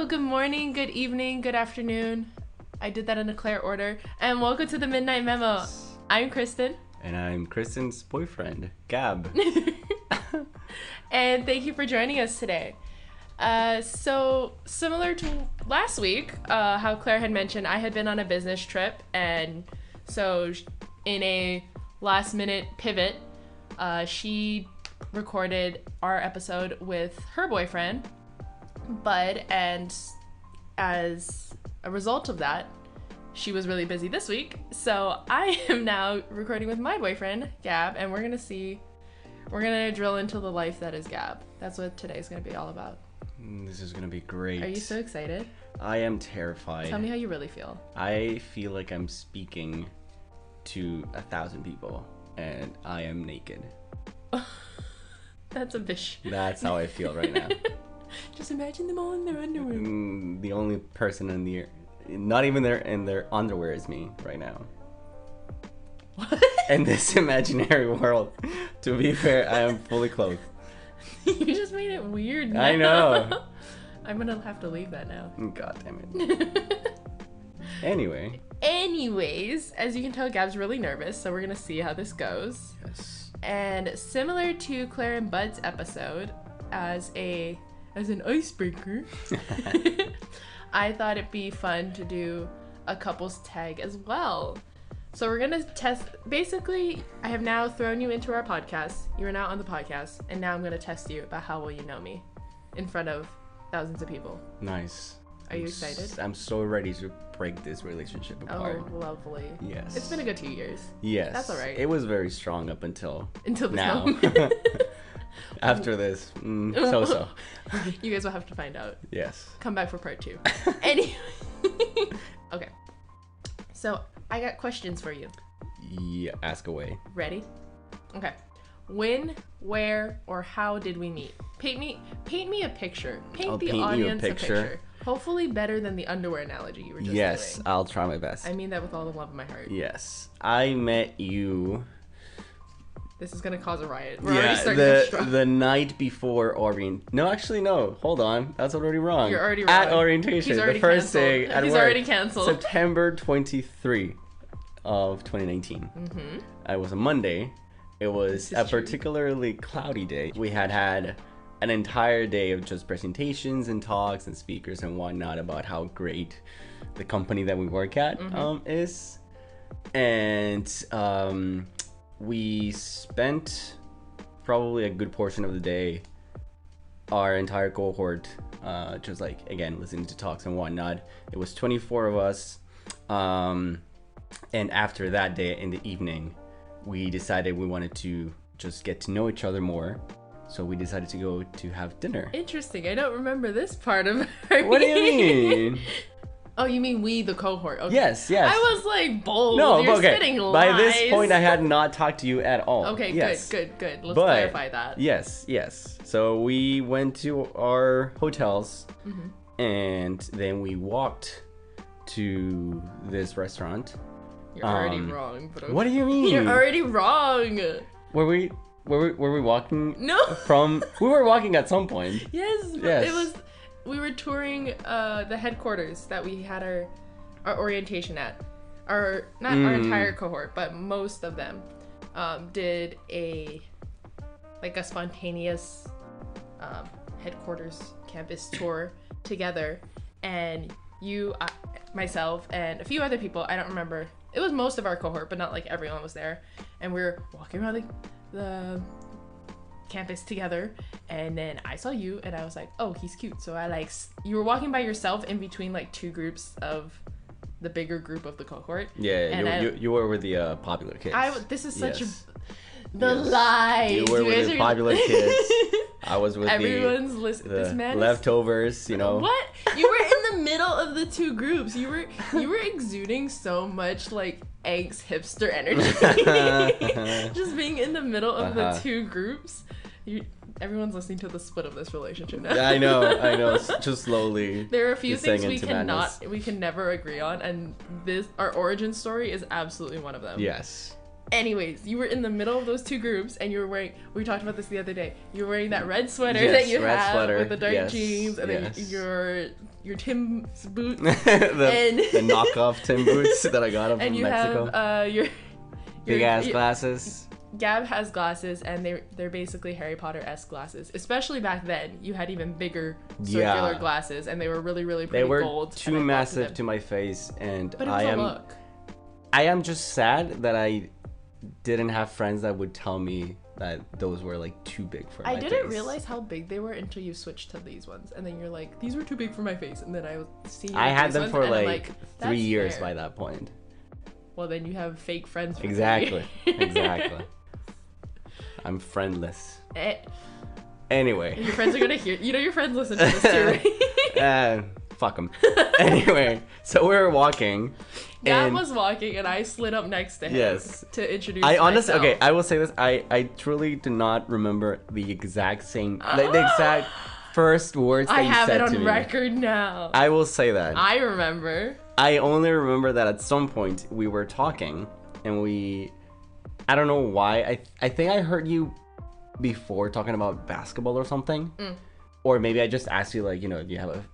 Hello, good morning, good evening, good afternoon. I did that in a Claire order. And welcome to the Midnight Memo. I'm Kristen. And I'm Kristen's boyfriend, Gab. And thank you for joining us today. So similar to last week, how Claire had mentioned, I had been on a business trip, and so in a last minute pivot, she recorded our episode with her boyfriend, Bud, and as a result of that, she was really busy this week. So I am now recording with my boyfriend, Gab, and we're gonna drill into the life that is Gab. That's what today's gonna be all about. This is gonna be great. Are you so excited? I am terrified. Tell me how you really feel. I feel like I'm speaking to 1,000 people and I am naked. That's a bish. That's how I feel right now. Just imagine them all in their underwear. The only person not even in their underwear is me right now. What? In this imaginary world, to be fair, I am fully clothed. You just made it weird now. I know. I'm gonna have to leave that now. God damn it. Anyways, as you can tell, Gab's really nervous, so we're gonna see how this goes. Yes. And similar to Claire and Bud's episode, as an icebreaker, I thought it'd be fun to do a couples tag as well. So we're gonna test, basically, I have now thrown you into our podcast. You are now on the podcast, and now I'm gonna test you about how well you know me in front of thousands of people. Nice. Are you excited? I'm so ready to break this relationship apart. Oh, lovely. Yes. It's been a good 2 years. Yes. That's all right. It was very strong up until this now. moment. After this, so. You guys will have to find out. Yes. Come back for part 2. Anyway. Okay. So, I got questions for you. Yeah, ask away. Ready? Okay. When, where, or how did we meet? Paint me a picture. I'll The paint audience you a picture. Hopefully better than the underwear analogy you were just Yes, doing. I'll try my best. I mean that with all the love of my heart. Yes. I met you. This is gonna cause a riot. We're already starting to struggle. the night before No, actually, no. Hold on. That's already wrong. You're already wrong. At orientation. He's already the first canceled. day at He's work. already canceled. September 23 of 2019. Mm-hmm. It was a Monday. It was a true. particularly cloudy day. We had an entire day of just presentations and talks and speakers and whatnot about how great the company that we work at is. And we spent probably a good portion of the day, our entire cohort, just like, again, listening to talks and whatnot. It was 24 of us. And after that day in the evening, we decided we wanted to just get to know each other more. So we decided to go to have dinner. Interesting. I don't remember this part of our What do you meeting. mean? Oh, you mean we, the cohort? Okay. Yes. I was like, bold. No, You're okay. spitting lies. By this point, I had not talked to you at all. Okay, yes. good. Let's clarify that. Yes. So we went to our hotels, and then we walked to this restaurant. You're already wrong. But okay. What do you mean? You're already wrong. Were we walking? No. We were walking at some point. Yes. Yes. We were touring the headquarters that we had our orientation at. Not our entire cohort, but most of them did a spontaneous headquarters campus tour together, and myself, and a few other people, I don't remember. It was most of our cohort, but not like everyone was there. And we were walking around the campus together, and then I saw you, and I was like, oh, he's cute. So you were walking by yourself in between like two groups of the bigger group of the cohort. Yeah, you were with the popular kids. This is such the lies. You were with the popular kids. I was with everyone's listening. This man leftovers, you know. What? You were in the middle of the two groups. You were exuding so much like angst hipster energy. Just being in the middle of the two groups. Everyone's listening to the split of this relationship now. Yeah, I know. Just slowly. There are a few things we madness. can never agree on, and our origin story is absolutely one of them. Yes. Anyways, you were in the middle of those two groups, and you were wearing. We talked about this the other day. You were wearing that red sweater Yes, that you red have sweater, with the dark yes, jeans, and yes. then your Tim's boots, the knockoff Tim boots that I got from and you Mexico. have your Big ass glasses. Gab has glasses, and they're basically Harry Potter-esque glasses. Especially back then, you had even bigger circular glasses, and they were really, really pretty They were gold. too massive to my face, and But it was a look. I am just sad that I didn't have friends that would tell me that those were like too big for my face. I didn't realize how big they were until you switched to these ones, and then you're like, these were too big for my face, and then I see you. I had them for like 3 years fair. by that point. Well, then you have fake friends. For Exactly. Exactly. I'm friendless. Anyway. Your friends are gonna hear. You know your friends listen to this too, right? Fuck them. Anyway, so we were walking. Gab was walking, and I slid up next to him. Yes. To introduce. I honestly, myself. okay, I will say this. I truly do not remember the exact same, the exact first words that I you have said it to on me. record now. I will say that. I remember. I only remember that at some point we were talking, and I don't know why. I think I heard you before talking about basketball or something. Or maybe I just asked you, like, do you have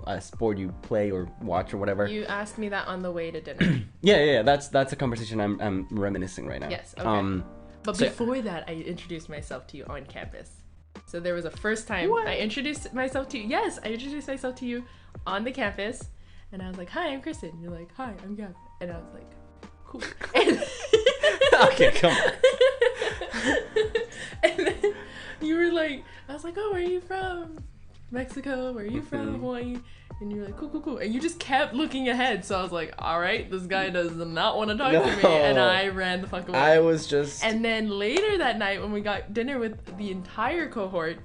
a sport you play or watch or whatever? You asked me that on the way to dinner. Yeah. That's a conversation I'm reminiscing right now. Yes. Okay. But before that, I introduced myself to you on campus. So there was a first time I introduced myself to you. Yes, I introduced myself to you on the campus, and I was like, "Hi, I'm Kristen." You're like, "Hi, I'm Gab," and I was like, "Cool." And Okay, come on. and then you were like, I was like, "Oh, where are you from? Mexico? Where are you from? Hawaii?" And you were like, cool. And you just kept looking ahead. So I was like, all right, this guy does not want to talk to me. And I ran the fuck away. I was just... And then later that night, when we got dinner with the entire cohort,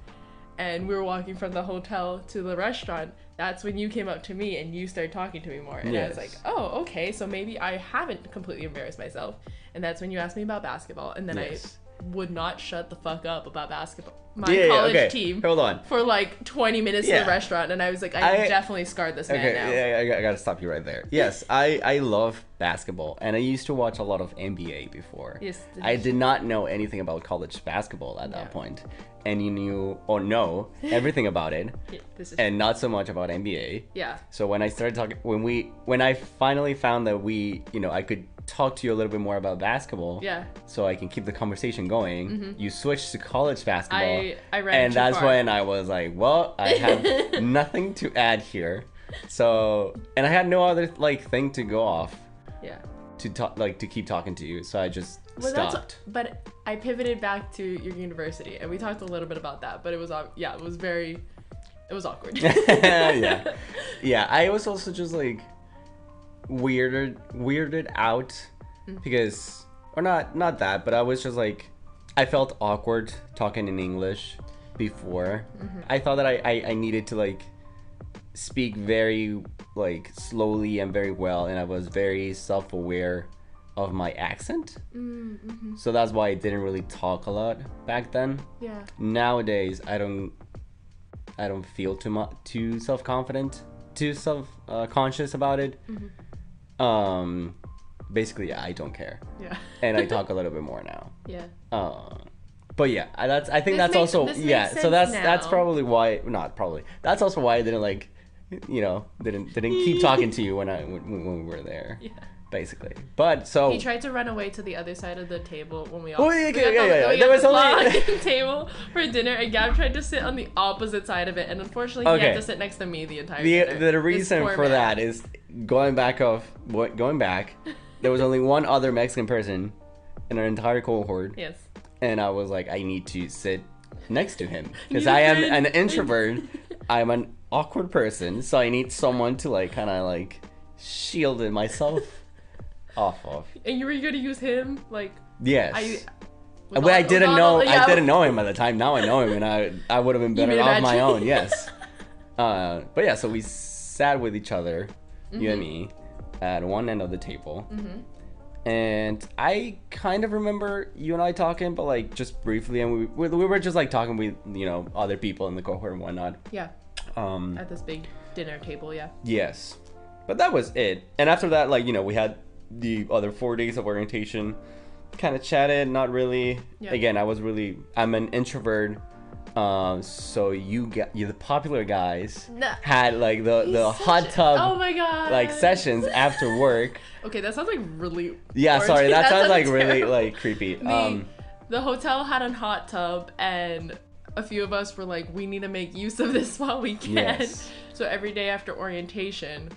and we were walking from the hotel to the restaurant, that's when you came up to me and you started talking to me more. And I was like, oh, okay, so maybe I haven't completely embarrassed myself. And that's when you asked me about basketball. And then I would not shut the fuck up about basketball. My college team. Hold on. For like 20 minutes in the restaurant. And I was like, I definitely scarred this man now. Yeah, I gotta stop you right there. Yes, I love basketball. And I used to watch a lot of NBA before. Yes. I did not know anything about college basketball at that point. And you knew or know everything about it. And not so much about NBA. Yeah. So when I started talking, when I finally found that I could talk to you a little bit more about basketball. Yeah. So I can keep the conversation going. You switched to college basketball. I ran and too that's far. when I was like, well, I have nothing to add here. So, and I had no other thing to go off. Yeah. To talk, to keep talking to you. So I just stopped. But I pivoted back to your university, and we talked a little bit about that. But it was awkward. Yeah. I was also just weirded out because, or not that, but I was just I felt awkward talking in English before. I thought that I needed to speak very slowly and very well, and I was very self-aware of my accent. So that's why I didn't really talk a lot back then. Yeah. Nowadays I don't feel too self-confident, too self-conscious about it. Basically, I don't care. Yeah. And I talk a little bit more now. Yeah. But yeah, I think that's also so that's probably why, not probably, that's also why I didn't didn't keep talking to you when we were there. Yeah. Basically, but so he tried to run away to the other side of the table when we all. There was only table for dinner, and Gab tried to sit on the opposite side of it, and unfortunately, he had to sit next to me the entire dinner. The reason for that is going back. There was only one other Mexican person in our entire cohort. Yes. And I was like, I need to sit next to him because I am an introvert. I'm an awkward person, so I need someone to kind of shield myself off of. And you were gonna use him Yes. I didn't know him at the time. Now I know him, and I would have been better off my own. Yes. But yeah, so we sat with each other, you and me, at one end of the table. And I kind of remember you and I talking, but just briefly, and we were just talking with other people in the cohort and whatnot. Yeah. At this big dinner table, yeah. Yes, but that was it. And after that, we had the other 4 days of orientation, kind of chatted, not really. Yeah. Again, I'm an introvert. So you the popular guys had like the hot tub oh my god like sessions after work. Okay, that sounds like really Sorry, that sounds like terrible. really like creepy. The hotel had a hot tub, and a few of us were like, we need to make use of this while we can. Yes. So every day after orientation,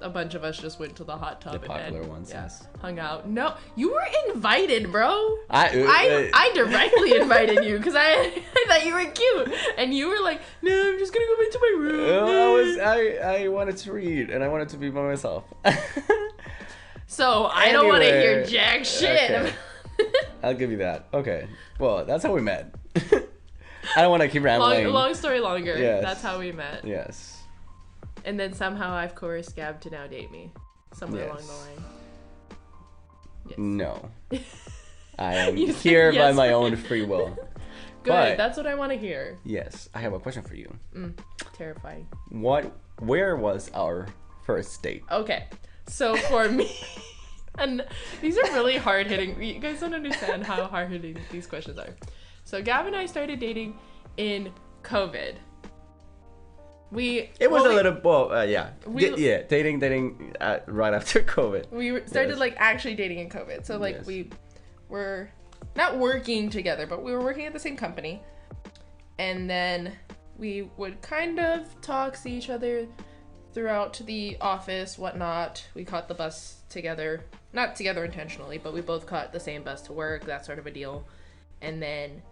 a bunch of us just went to the hot tub The popular ones, yes. hung out. No, you were invited, bro. I I directly invited you because I thought you were cute, and you were like, no, I'm just gonna go back to my room. I wanted to read and I wanted to be by myself. So I don't want to hear Anyway, jack shit. okay. I'll give you that. Okay. Well, that's how we met. I don't want to keep rambling. Long story longer. Yes. That's how we met. Yes. And then somehow I've coerced Gab to now date me. Somewhere along the line. Yes. No. I am You said here by yes. my own free will. Good. But- That's what I want to hear. Yes, I have a question for you. Terrifying. Where was our first date? Okay. So for me, and these are really hard hitting. You guys don't understand how hard hitting these questions are. So Gab and I started dating in COVID. Dating right after COVID. We started Yes. like actually dating in COVID. So like Yes. we were not working together, but we were working at the same company. And then we would kind of talk, see each other throughout the office, whatnot. We caught the bus together. Not together intentionally, but we both caught the same bus to work, that sort of a deal. And then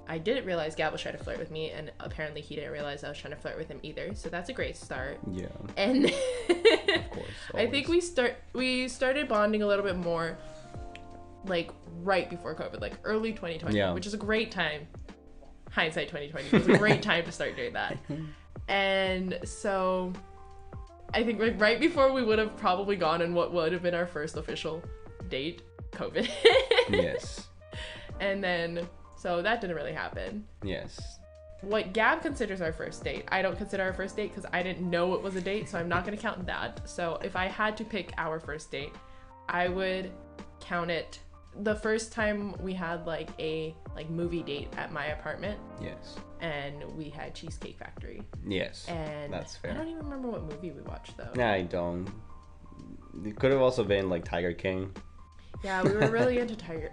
I didn't realize Gab was trying to flirt with me, and apparently he didn't realize I was trying to flirt with him either. So that's a great start. Yeah. And Of course. I think we started bonding a little bit more like right before COVID, like early 2020, Yeah. which is a great time. Hindsight 2020 was a great time to start doing that. And so I think like right before we would have probably gone on what would have been our first official date, COVID. Yes. And then so that didn't really happen. Yes. What Gab considers our first date, I don't consider our first date because I didn't know it was a date, so I'm not going to count that. So if I had to pick our first date, I would count it the first time we had like a movie date at my apartment, Yes. and we had Cheesecake Factory. Yes. And That's fair. I don't even remember what movie we watched though. I don't. It could have also been like Tiger King. Yeah, we were really into Tiger.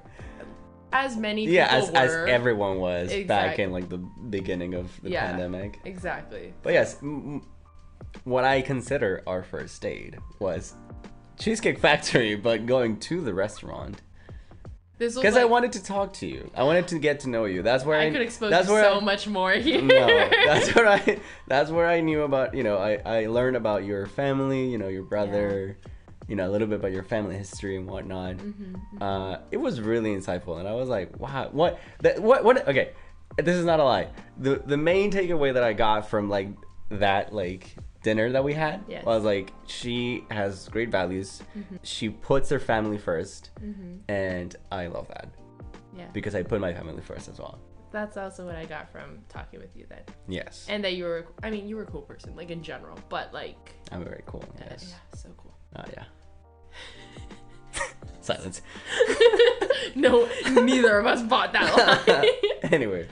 As many people Yeah, as were. everyone was back Exactly. in like the beginning of the pandemic. Exactly. But yes, what I consider our first date was Cheesecake Factory, but going to the restaurant. This was Because like, I wanted to talk to you. I wanted to get to know you. That's where I could expose that's you where so much more here. No, that's where I knew about, I learned about your family, your brother, a little bit about your family history and whatnot. It was really insightful, and I was like, wow, what, okay, this is not a lie. The main takeaway that I got from like that like dinner that we had was like, she has great values. She puts her family first, and I love that. Yeah. Because I put my family first as well. That's also what I got from talking with you then. Yes. And that you were a cool person, like in general, but like. I'm very cool. Yes. Yeah, so cool. Yeah. Silence. No, neither of us bought that line. Anyway.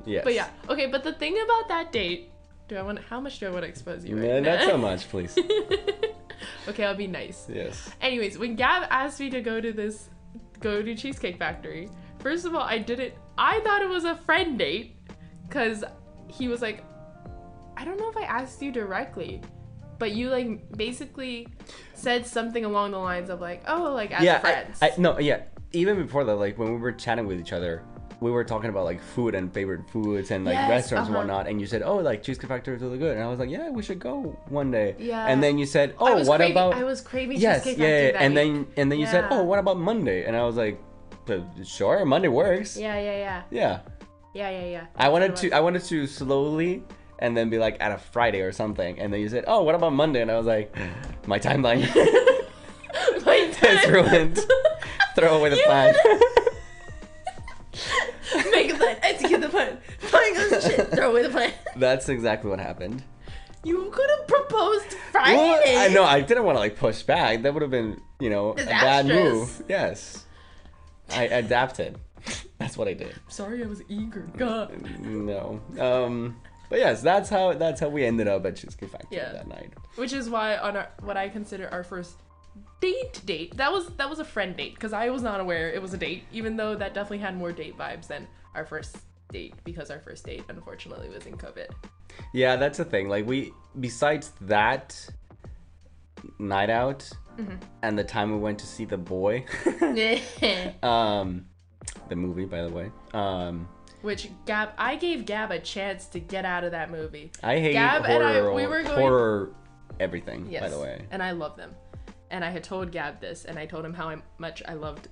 Yes. But yeah, okay. But the thing about that date, how much do I want to expose you? Yeah, Right not now? so much, please. Okay, I'll be nice. Yes. Anyways, when Gab asked me to go to Cheesecake Factory, first of all, I thought it was a friend date, because he was like, I don't know if I asked you directly, but you like basically said something along the lines of like, oh, like as friends. Even before that, like when we were chatting with each other, we were talking about like food and favorite foods and like restaurants and whatnot, and you said, oh, like Cheesecake Factory is really good, and I was like, yeah, we should go one day. Yeah. And then you said, oh, I was craving Cheesecake Factory that and week. then you said, oh, what about Monday? And I was like, sure, Monday works. Yeah. I wanted to slowly and then be like at a Friday or something, and then you said, oh, what about Monday? And I was like, my timeline. It's ruined. Throw away the plan. Make a plan. Execute the plan. Plan goes to shit. Throw away the plan. That's exactly what happened. You could have proposed Well, Friday. I know, I didn't want to like push back. That would have been, you know, a bad move. Yes. I adapted. That's what I did. Sorry, I was eager. God. No. But yes, that's how we ended up at Cheesecake Factory that night. Which is why on what I consider our first date, that was a friend date, because I was not aware it was a date, even though that definitely had more date vibes than our first date, because our first date unfortunately was in COVID. Yeah, that's the thing. Like, we, besides that night out and the time we went to see The Boy, the movie, by the way, which I gave Gab a chance to get out of that movie. I hate Gab horror, and I, we were going, horror everything, yes, by the way. And I love them. And I had told Gab this, and I told him how much I loved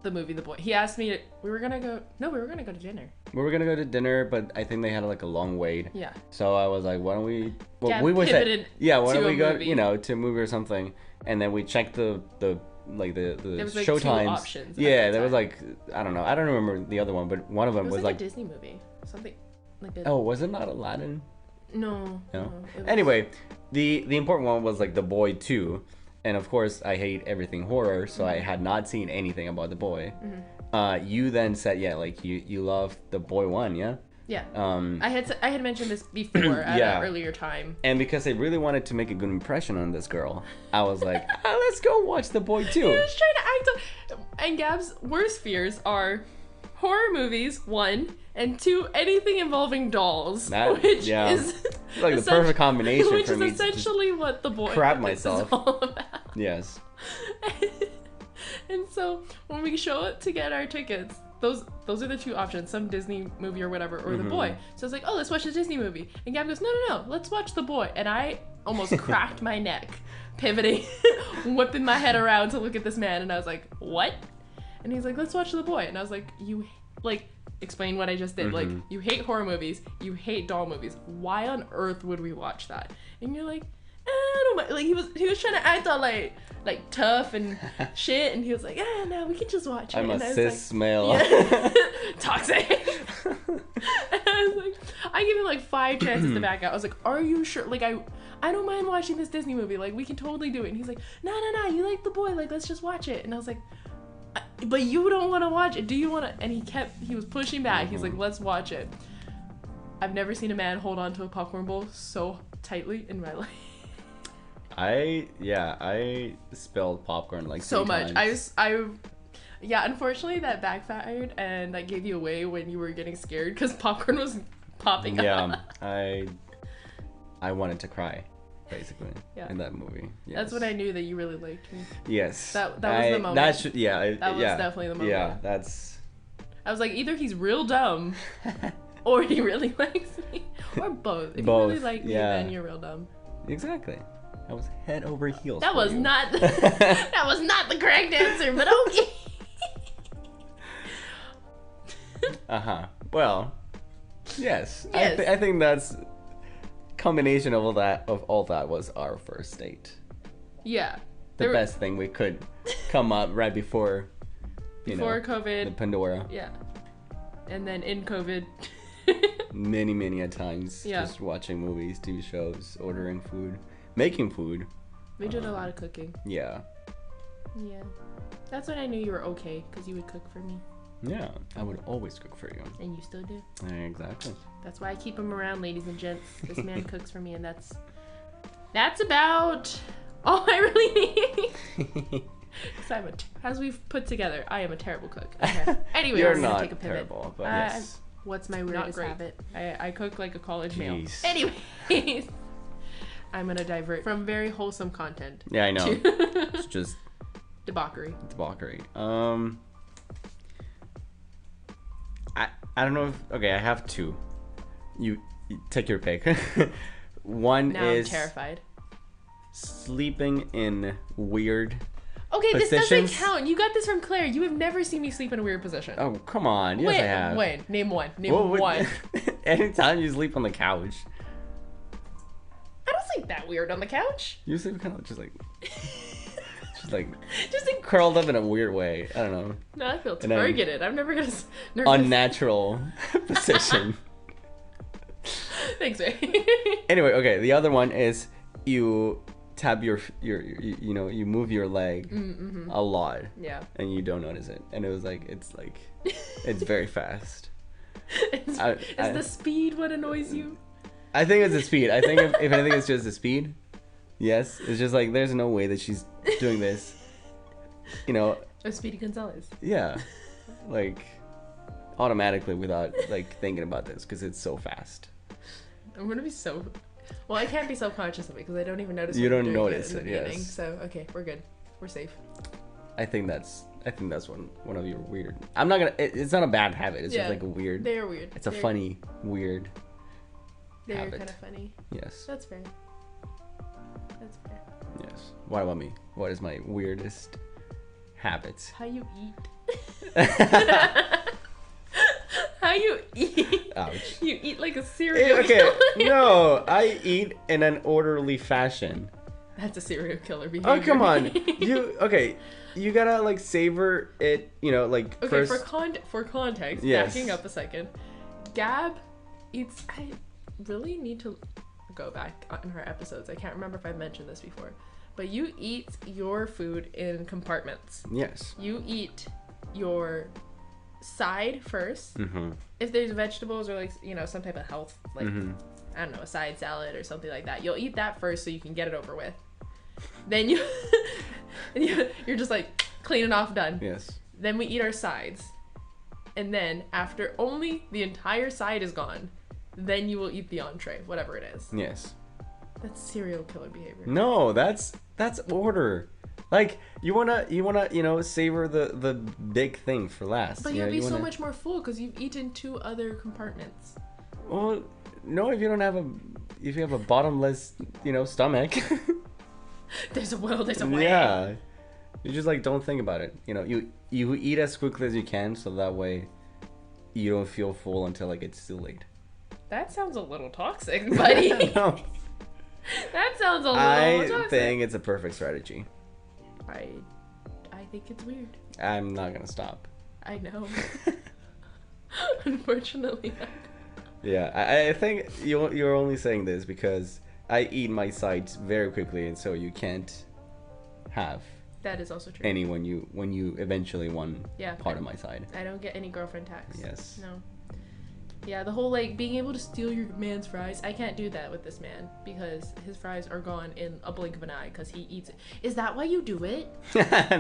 the movie The Boy. He asked me, we were gonna go to dinner. We were gonna go to dinner, but I think they had like a long wait. Yeah. So I was like, why don't we? Well, Gab we were pivoted yeah. Why don't to we a go? movie. You know, to a movie or something, and then we checked the there was like show two times. options. Yeah, there was like, I don't know. I don't remember the other one, but one of them it was like like a Disney movie, something like that. Oh, was it not Aladdin? No. No. It was... Anyway, the important one was like The Boy 2, and of course I hate everything horror, so I had not seen anything about The Boy. You then said, yeah, like you love The Boy 1, yeah? Yeah. I had mentioned this before at an earlier time. And because I really wanted to make a good impression on this girl, I was like, let's go watch The Boy 2. He was trying to act. And Gab's worst fears are horror movies, 1, and 2, anything involving dolls, which is like the perfect combination which for me. Which is essentially what The Boy crap is myself. all about. Yes. And so when we show up to get our tickets, those are the two options: some Disney movie or whatever, or The Boy. So I was like, oh, let's watch the Disney movie. And Gab goes, no, let's watch The Boy. And I almost cracked my neck, pivoting, whipping my head around to look at this man. And I was like, what? And he's like, let's watch The Boy. And I was like, you, like, explain what I just did. Like, you hate horror movies, you hate doll movies. Why on earth would we watch that? And you're like, I don't mind. Like, he was trying to act all like tough and shit, and he was like, no, we can just watch it. I'm and a I was cis like, male. Yeah. Toxic. And I was like, I gave him like 5 chances to back out. I was like, are you sure? Like, I don't mind watching this Disney movie. Like, we can totally do it. And he's like, no, you like The Boy. Like, let's just watch it. And I was like, but you don't want to watch it. Do you want to? And he was pushing back. He's like, let's watch it. I've never seen a man hold on to a popcorn bowl so tightly in my life. I spilled popcorn like so 3 much. times. Unfortunately that backfired and that gave you away when you were getting scared because popcorn was popping up. I wanted to cry, basically, in that movie. Yes. That's when I knew that you really liked me. Yes. That was the moment. That was definitely the moment. Yeah, that's... I was like, either he's real dumb or he really likes me. Or both. If Both, you really like me, then you're real dumb. Exactly. I was head over heels. That was not that was not the correct answer, but okay. Well, yes. Yes. I think that's combination of all that was our first date. Yeah. The best thing we could come up right before COVID. The Pandora. Yeah. And then in COVID. many a times. Just watching movies, TV shows, ordering food, making food. We did a lot of cooking. Yeah. Yeah. That's when I knew you were okay, because you would cook for me. Yeah, I would always cook for you. And you still do. Exactly. That's why I keep him around, ladies and gents. This man cooks for me, and that's about all I really need. As we've put together, I am a terrible cook. Okay. Anyway, You're I'm not gonna take a pivot. terrible, but yes. What's my weirdest habit? I cook like a college male. Jeez. Anyways, I'm gonna divert from very wholesome content. Yeah, I know. It's just debauchery. I don't know if... Okay, I have 2. You take your pick. One now is... I'm terrified. Sleeping in weird positions. This doesn't count. You got this from Claire. You have never seen me sleep in a weird position. Oh, come on. Yes, I have. Wait. Name one. One. Anytime you sleep on the couch. I don't sleep that weird on the couch. You sleep kind of just curled up in a weird way. I don't know. No, I feel targeted. I'm never gonna... Unnatural position. Thanks, Ray. Anyway, okay. The other one is you tap you move your leg a lot. Yeah. And you don't notice it. And it was like, it's very fast. Is the speed what annoys you? I think it's the speed. I think if anything, it's just the speed. Yes. It's just like, there's no way that she's doing this. Oh, Speedy Gonzalez. Yeah. Like, automatically without, like, thinking about this because it's so fast. I'm going to be so... Well, I can't be self-conscious of it because I don't even notice. You don't notice it, yes. Beginning, so, okay, we're good. We're safe. I think that's one of your weird... I'm not gonna... It's not a bad habit. It's just like a weird... They're weird. It's a funny, weird They're habit. kind of funny. Yes. That's fair. That's fair. Yes. What about me? What is my weirdest habit? How you eat. How you eat. Ouch. You eat like a serial Okay, killer. no. I eat in an orderly fashion. That's a serial killer behavior. Oh, come on. You gotta, like, savor it, like, okay, first... for context, yes. Backing up a second. Gab eats... I really need to go back on her episodes. I can't remember if I've mentioned this before. But you eat your food in compartments. Yes. You eat your side first. Mm-hmm. If there's vegetables or, like, some type of health, like, I don't know, a side salad or something like that, you'll eat that first so you can get it over with. Then you're just like cleaning off, done. Yes. Then we eat our sides. And then after only the entire side is gone, then you will eat the entree, whatever it is. Yes. That's serial killer behavior. No, that's order. Like, you wanna savor the big thing for last. But you'll be so much more full because you've eaten 2 other compartments. Well, no, if you have a bottomless, stomach. There's a will, there's a way. Yeah. You just, like, don't think about it. You eat as quickly as you can so that way you don't feel full until, like, it's too late. That sounds a little toxic, buddy. No. That sounds a little toxic. I think it's a perfect strategy. I think it's weird. I'm not gonna stop. I know. Unfortunately. Yeah, I think you're only saying this because I eat my sides very quickly, and so you can't have that is also true. any when you eventually want part of my side. I don't get any girlfriend tax. Yes. No. Yeah, the whole, like, being able to steal your man's fries, I can't do that with this man because his fries are gone in a blink of an eye because he eats it. Is that why you do it?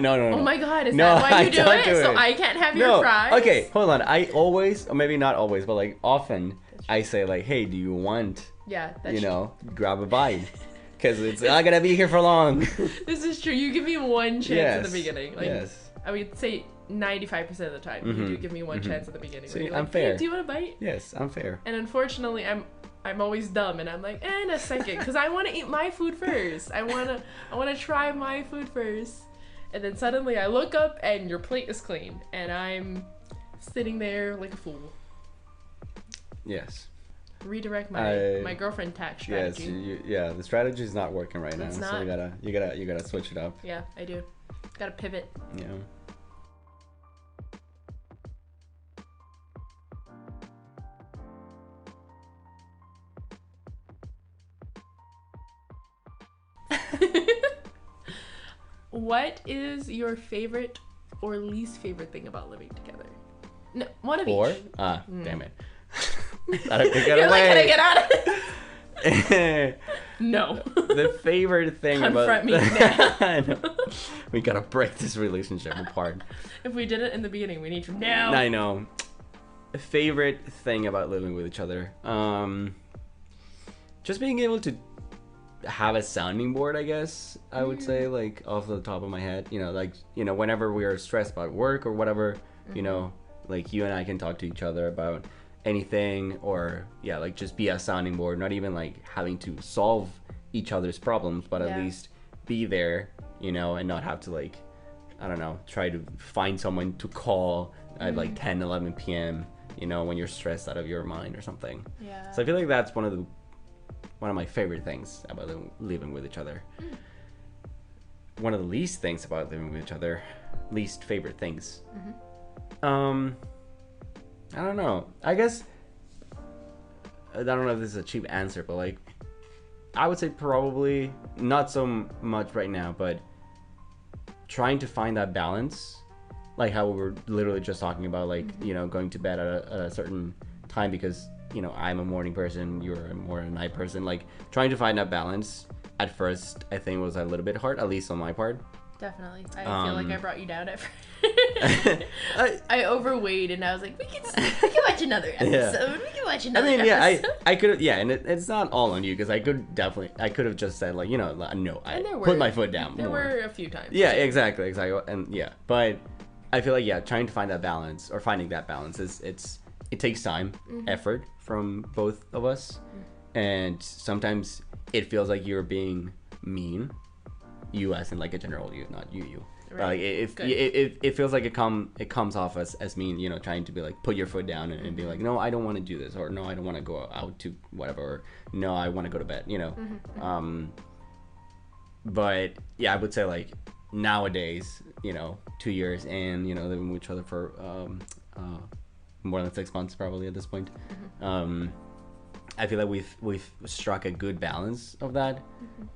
No. Oh my god, is that why you do it? So I can't have your fries? Okay, hold on. I always, or maybe not always, but, like, often I say, like, hey, do you want, grab a bite? Because it's not going to be here for long. This is true. You give me one chance at the beginning. Like, yes. I would say 95% of the time, you do give me one chance at the beginning. See, like, I'm fair. Hey, do you want a bite? Yes, I'm fair. And unfortunately, I'm always dumb, and I'm like, in a second, because I want to eat my food first. I wanna try my food first. And then suddenly I look up, and your plate is clean, and I'm sitting there like a fool. Yes. Redirect my girlfriend tax strategy. Yes, the strategy is not working right now. It's So you gotta switch it up. Yeah, I do. Gotta pivot. Yeah. What is your favorite or least favorite thing about living together? No, one of each. Damn it. Gotta get You're away. like, can I get out of it? No. The favorite thing Confront about... me now. No. We gotta break this relationship apart. If we did it in the beginning, we need to know. I know. Favorite thing about living with each other. Just being able to have a sounding board, I guess I would say, like, off the top of my head, whenever we are stressed about work or whatever, like, you and I can talk to each other about anything, or like, just be a sounding board, not even like having to solve each other's problems, but at least be there, and not have to, like, I don't know, try to find someone to call at like 10-11 p.m. When you're stressed out of your mind or something. So I feel like that's one of my favorite things about living with each other. One of the least things about living with each other, least favorite things. I don't know. I guess I don't know if this is a cheap answer, but like, I would say probably not so much right now, but trying to find that balance, like how we were literally just talking about, like, you know, going to bed at a certain time because, you know, I'm a morning person, you're more a night person. Like, trying to find that balance at first, I think, was a little bit hard, at least on my part. Definitely. I feel like I brought you down at first. I overweighed and I was like, we can watch another episode. We can watch another episode. I could have, and it's not all on you because I could have just said, like, you know, no, I put my foot down. There were a few times. Yeah, exactly. And but I feel like, trying to find that balance or finding that balance it takes time, effort from both of us. And sometimes it feels like you're being mean. You as in like a general you, not you. Right. Like it feels like it comes off as mean, you know, trying to be like, put your foot down and be like, no, I don't want to do this, or no, I don't want to go out to whatever, or no, I want to go to bed, you know. But yeah, I would say like nowadays, you know, 2 years and, you know, living with each other for more than 6 months probably at this point. I feel like we've struck a good balance of that.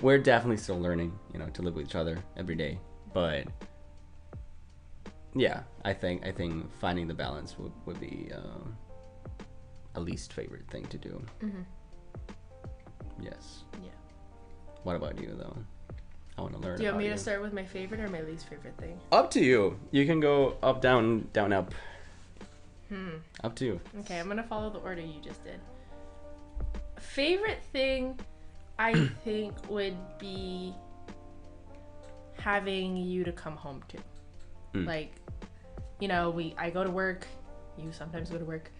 We're definitely still learning, you know, to live with each other every day. But yeah, I think finding the balance would be a least favorite thing to do. Yes. Yeah. What about you though? I want to learn. Do you want me to start with my favorite or my least favorite thing? Up to you. You can go up, down, down, up. Up to you. Okay, I'm gonna follow the order you just did. Favorite thing, I think, would be having you to come home to. Like, you know, I go to work, you sometimes go to work.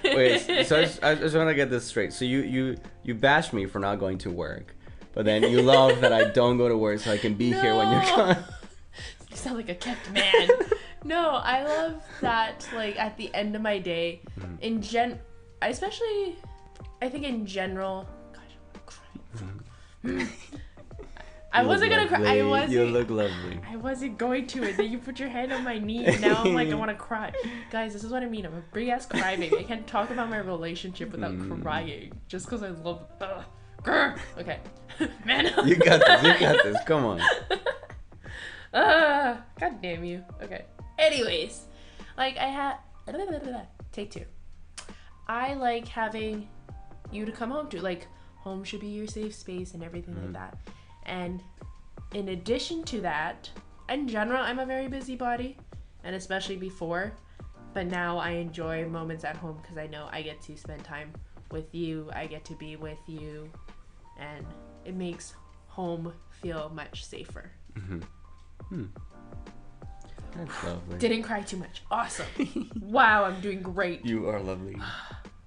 Wait, so I just want to get this straight. So you bash me for not going to work, but then you love that I don't go to work so I can be here when you're gone. You sound like a kept man. No, I love that, like, at the end of my day, especially, I think in general, gosh, I'm gonna cry. I wasn't gonna cry. You look lovely. I wasn't going to, and then you put your hand on my knee, and now I'm like, I want to cry. Guys, this is what I mean. I'm a big ass crybaby. I can't talk about my relationship without crying, just because I love. Grr. Okay, man up. You got this. Come on. God damn you. Okay. Anyways, like take two. I like having you to come home to. Like, home should be your safe space and everything like that. And in addition to that, in general, I'm a very busybody, and especially before, but now I enjoy moments at home because I know I get to spend time with you. I get to be with you, and it makes home feel much safer. That's lovely. Didn't cry too much. Awesome. Wow, I'm doing great. You are lovely.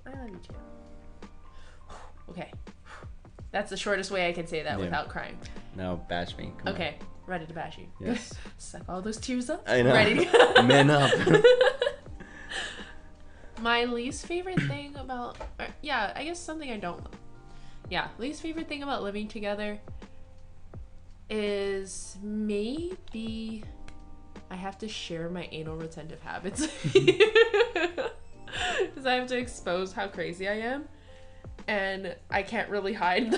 I love you too. Okay. That's the shortest way I can say that without crying. Now bash me. Come okay. On. Ready to bash you. Yes. Suck all those tears up. I know. Ready to go. Men up. My least favorite thing about... I guess something I don't... least favorite thing about living together is maybe... I have to share my anal retentive habits because I have to expose how crazy I am, and I can't really hide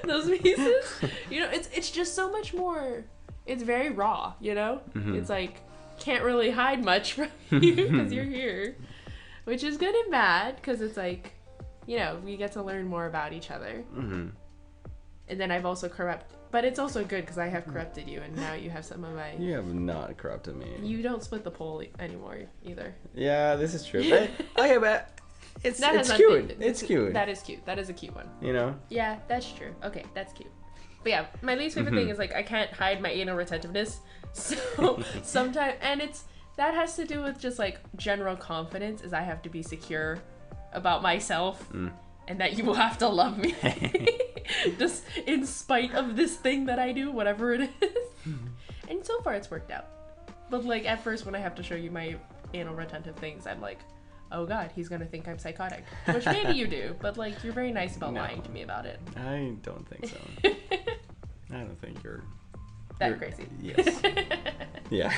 those pieces. You know, it's just so much more. It's very raw. You know, it's like can't really hide much from you because you're here, which is good and bad because it's like, you know, we get to learn more about each other. And then I've also but it's also good because I have corrupted you, and now you have some of my... You have not corrupted me. You don't split the pole anymore, either. Yeah, this is true. But, okay, but it's cute. It's cute. That is cute. That is a cute one. You know? Yeah, that's true. Okay, that's cute. But yeah, my least favorite thing is, like, I can't hide my anal retentiveness. So, sometimes... And that has to do with just, like, general confidence, is I have to be secure about myself. And that you will have to love me. Just in spite of this thing that I do, whatever it is. And so far it's worked out. But like at first when I have to show you my anal retentive things, I'm like, oh god, he's gonna think I'm psychotic. Which maybe you do, but like you're very nice about lying to me about it. I don't think so. I don't think you're crazy. Yes. Yeah.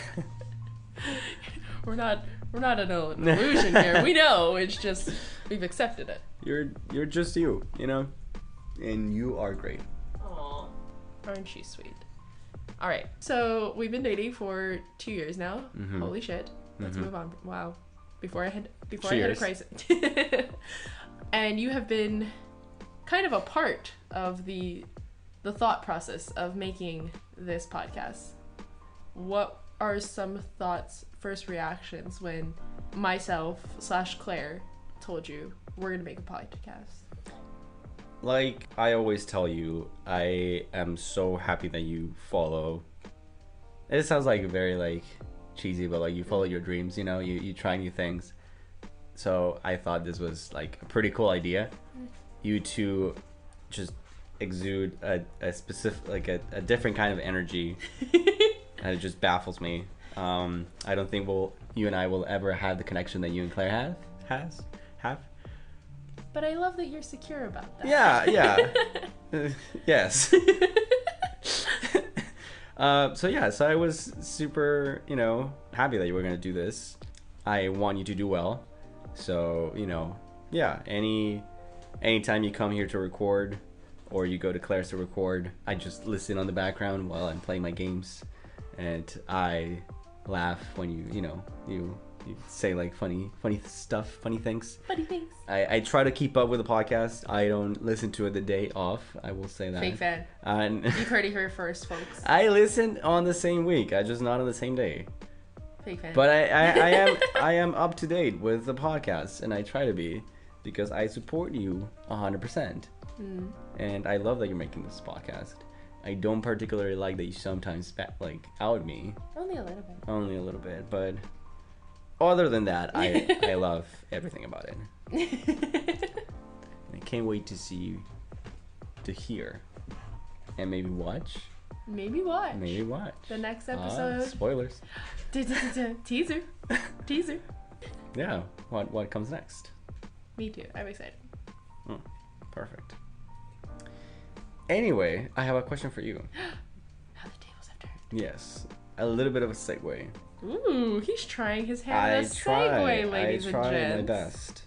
We're not We're not an illusion here. We know. It's just we've accepted it. You're just you, you know, and you are great. Aw, aren't she sweet? All right, so we've been dating for 2 years now. Mm-hmm. Holy shit! Let's move on. Wow. Before I had a Cheers. crisis. And you have been kind of a part of the thought process of making this podcast. What are some thoughts, first reactions when myself/Claire told you we're gonna make a podcast? Like I always tell you, I am so happy that you follow. It sounds like very like cheesy, but like you follow your dreams, you know, you try new things. So I thought this was like a pretty cool idea. You two just exude a specific, like a different kind of energy. And it just baffles me. I don't think you and I will ever have the connection that you and Claire have. But I love that you're secure about that. Yeah. Yes. So I was super, you know, happy that you were gonna do this. I want you to do well. So, you know, yeah, anytime you come here to record or you go to Claire's to record, I just listen on the background while I'm playing my games, and I laugh when you say like funny stuff, funny things. Funny things. I try to keep up with the podcast. I don't listen to it the day off. I will say that. Fake fan. And You've heard it here first, folks. I listen on the same week. I just not on the same day. Fake fan. But I am up to date with the podcast, and I try to be, because I support you 100%. And I love that you're making this podcast. I don't particularly like that you sometimes out me. Only a little bit. Only a little bit, but other than that, I love everything about it. I can't wait to hear, and maybe watch. Maybe watch. The next episode. Spoilers. Teaser. Yeah. What comes next? Me too. I'm excited. Perfect. Anyway, I have a question for you. How the tables have turned. Yes. A little bit of a segue. Ooh, he's trying his hand at a segue, ladies and gents. I try my best.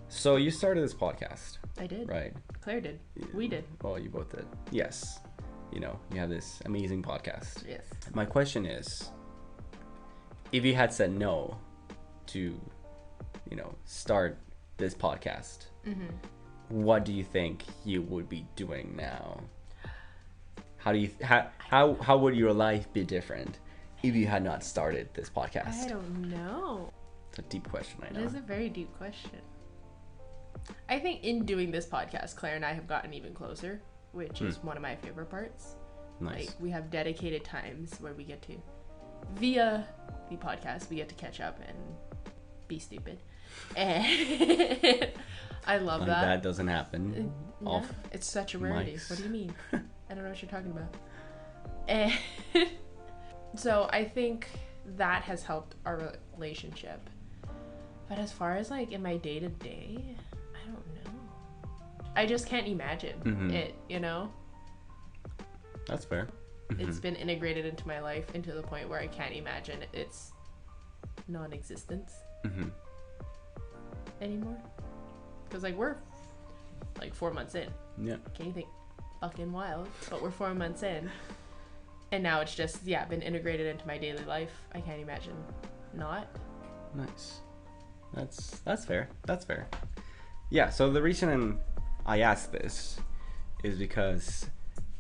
So you started this podcast. I did. Right. Claire did. We did. Well, you both did. Yes. You know, you have this amazing podcast. Yes. My question is, if you had said no to, you know, start this podcast, what do you think you would be doing now? How would your life be different if you had not started this podcast? I don't know. It's a deep question, I know. It is a very deep question. I think in doing this podcast, Claire and I have gotten even closer, which is one of my favorite parts. Nice. Like, we have dedicated times where we get to, via the podcast, we get to catch up and be stupid. And I love that. That doesn't happen. No, it's such a rarity. Mics. What do you mean? I don't know what you're talking about. And so I think that has helped our relationship. But as far as like in my day-to-day, I don't know. I just can't imagine it, you know? That's fair. It's been integrated into my life into the point where I can't imagine its non-existence anymore. Because like we're like 4 months in. Yeah. Can you think? Fucking wild. But we're 4 months in. And now it's just, been integrated into my daily life. I can't imagine not. Nice. That's fair. That's fair. Yeah, so the reason I asked this is because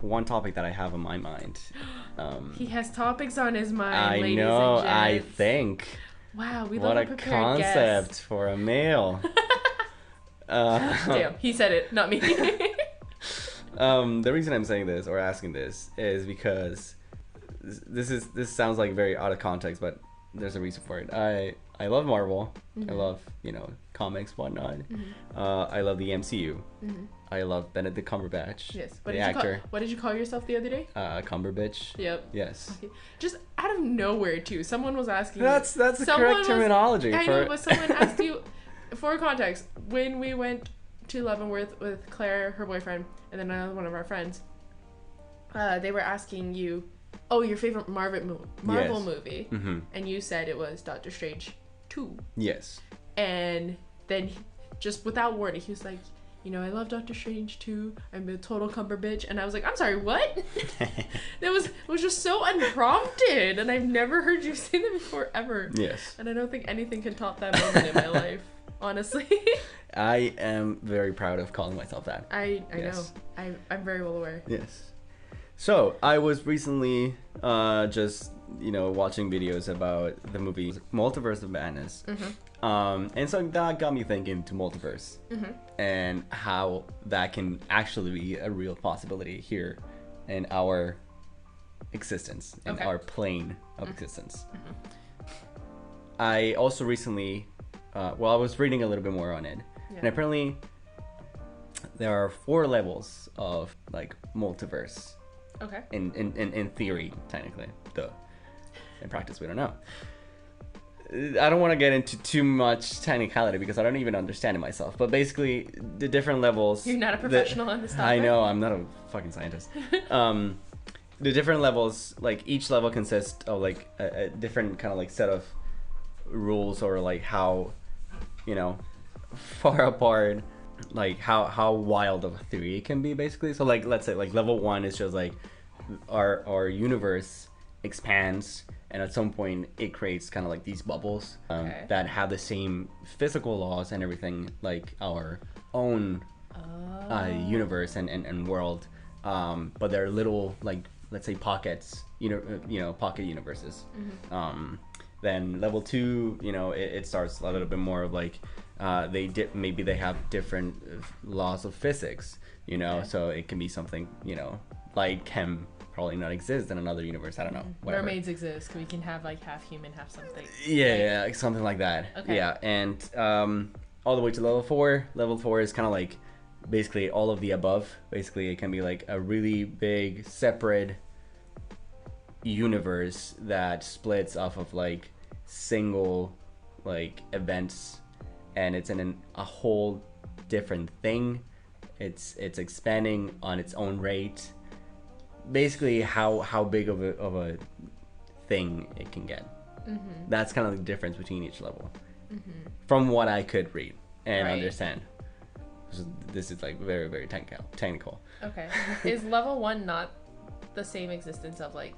one topic that I have on my mind. He has topics on his mind, I ladies know, and I gents. think. Wow, we What love a a prepared concept guest. for a male. Damn, he said it, not me. The reason I'm saying this or asking this is because this sounds like very out of context, but there's a reason for it. I love Marvel. I love, you know, comics, whatnot. I love the MCU. I love Benedict Cumberbatch. Yes. The actor. What did you call yourself the other day? Cumberbitch. Yep. Yes. Okay. Just out of nowhere too. Someone was asking. That's the correct terminology. I know, but someone asked you. For context, when we went to Leavenworth with Claire, her boyfriend, and then another one of our friends, they were asking you, your favorite Marvel movie, and you said it was Doctor Strange 2. Yes. And then, just without warning, he was like, you know, I love Doctor Strange too. I'm a total Cumberbitch. And I was like, I'm sorry, what? It was just so unprompted. And I've never heard you say that before, ever. Yes. And I don't think anything can top that moment in my life, honestly. I am very proud of calling myself that. I Yes. know. I'm very well aware. Yes. So, I was recently just, watching videos about the movie Multiverse of Madness. And so that got me thinking to Multiverse and how that can actually be a real possibility here in our existence, in our plane of existence. I also recently, I was reading a little bit more on it, and apparently there are 4 levels of like multiverse. Okay. In theory, technically, though in practice we don't know. I don't want to get into too much technicality because I don't even understand it myself. But basically, the different levels. You're not a professional on this topic. I know, I'm not a fucking scientist. The different levels, like each level consists of like a different kind of like set of rules, or like how, far apart, like how wild of a theory it can be, basically. So like, let's say like level 1 is just like our universe expands, and at some point it creates kind of like these bubbles that have the same physical laws and everything like our own universe and world, but they're little, like, let's say pockets, pocket universes. Then level 2, it starts a little bit more of like maybe they have different laws of physics, so it can be something, light can probably not exist in another universe. I don't know. Whatever. Mermaids exist. We can have like half human, half something. Yeah, like something like that. Okay. Yeah, and all the way to level 4. Level 4 is kind of like basically all of the above. Basically, it can be like a really big separate universe that splits off of like single like events, and it's in a whole different thing. It's expanding on its own rate. Basically, how big of a thing it can get. That's kind of the difference between each level, from what I could read and understand. So this is like very, very technical. Okay. Is level 1 not the same existence of like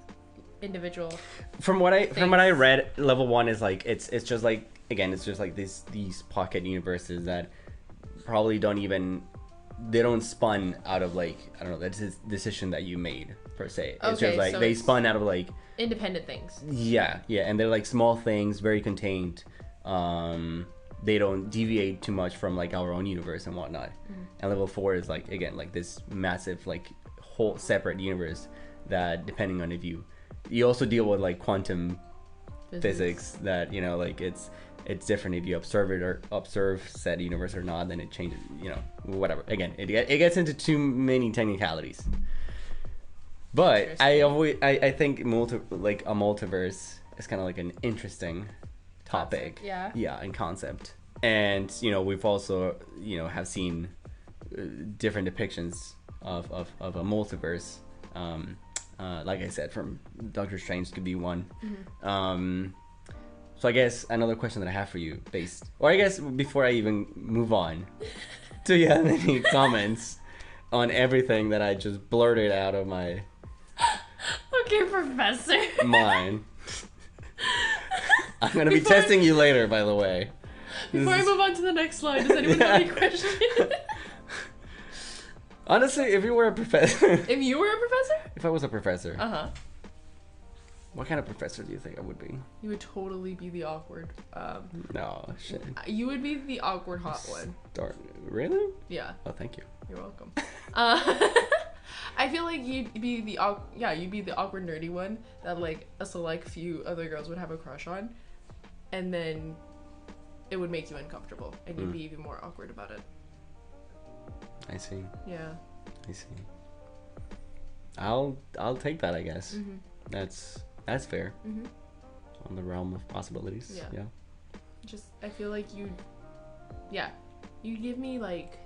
individual? From what I read, level 1 is like it's just like, again, it's just like these pocket universes that probably they don't spun out of like, I don't know, that's a decision that you made per se. It's just like so they spun out of like independent things. Yeah, and they're like small things, very contained. They don't deviate too much from like our own universe and whatnot. And level 4 is like, again, like this massive like whole separate universe that, depending on if you also deal with like quantum physics that, like it's different if you observe said universe or not, then it changes, whatever. Again, it gets into too many technicalities. But I think a multiverse is kind of like an interesting topic. Concept, yeah, and concept. And we've also have seen different depictions of a multiverse. Like I said, from Doctor Strange could be one. So I guess another question that I have for you, or I guess before I even move on, do you have any comments on everything that I just blurted out of my Okay, Professor. mind? I'm gonna be testing you later, by the way. Before I move on to the next slide, does anyone have any questions? Honestly, if you were a professor. If you were a professor? If I was a professor. Uh-huh. What kind of professor do you think I would be? You would totally be the awkward. No, shit. You would be the awkward hot one. Really? Yeah. Oh, thank you. You're welcome. I feel like you'd be the awkward nerdy one that like a select few other girls would have a crush on, and then it would make you uncomfortable, and you'd be even more awkward about it. I see. Yeah. I see. I'll take that, I guess. That's fair. On the realm of possibilities. Yeah. Just, I feel like you give me like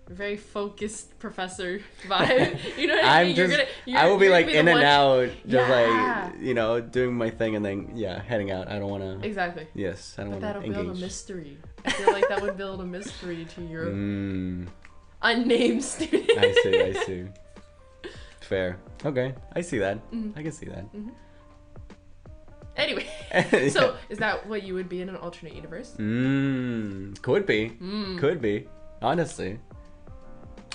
very focused professor vibe. You know what I I'm mean? just, I will be you're like gonna be in the and one- out, just Yeah. like, you know, doing my thing and then, yeah, heading out. I don't want to, Exactly. yes, I don't But want that'll to build a engage. mystery. I feel like that would build a mystery to your Mm, unnamed student. I see. Fair. Okay, I see that. Mhm. I can see that. Anyway, Yeah. so is that what you would be in an alternate universe? Could be. Could be. Honestly.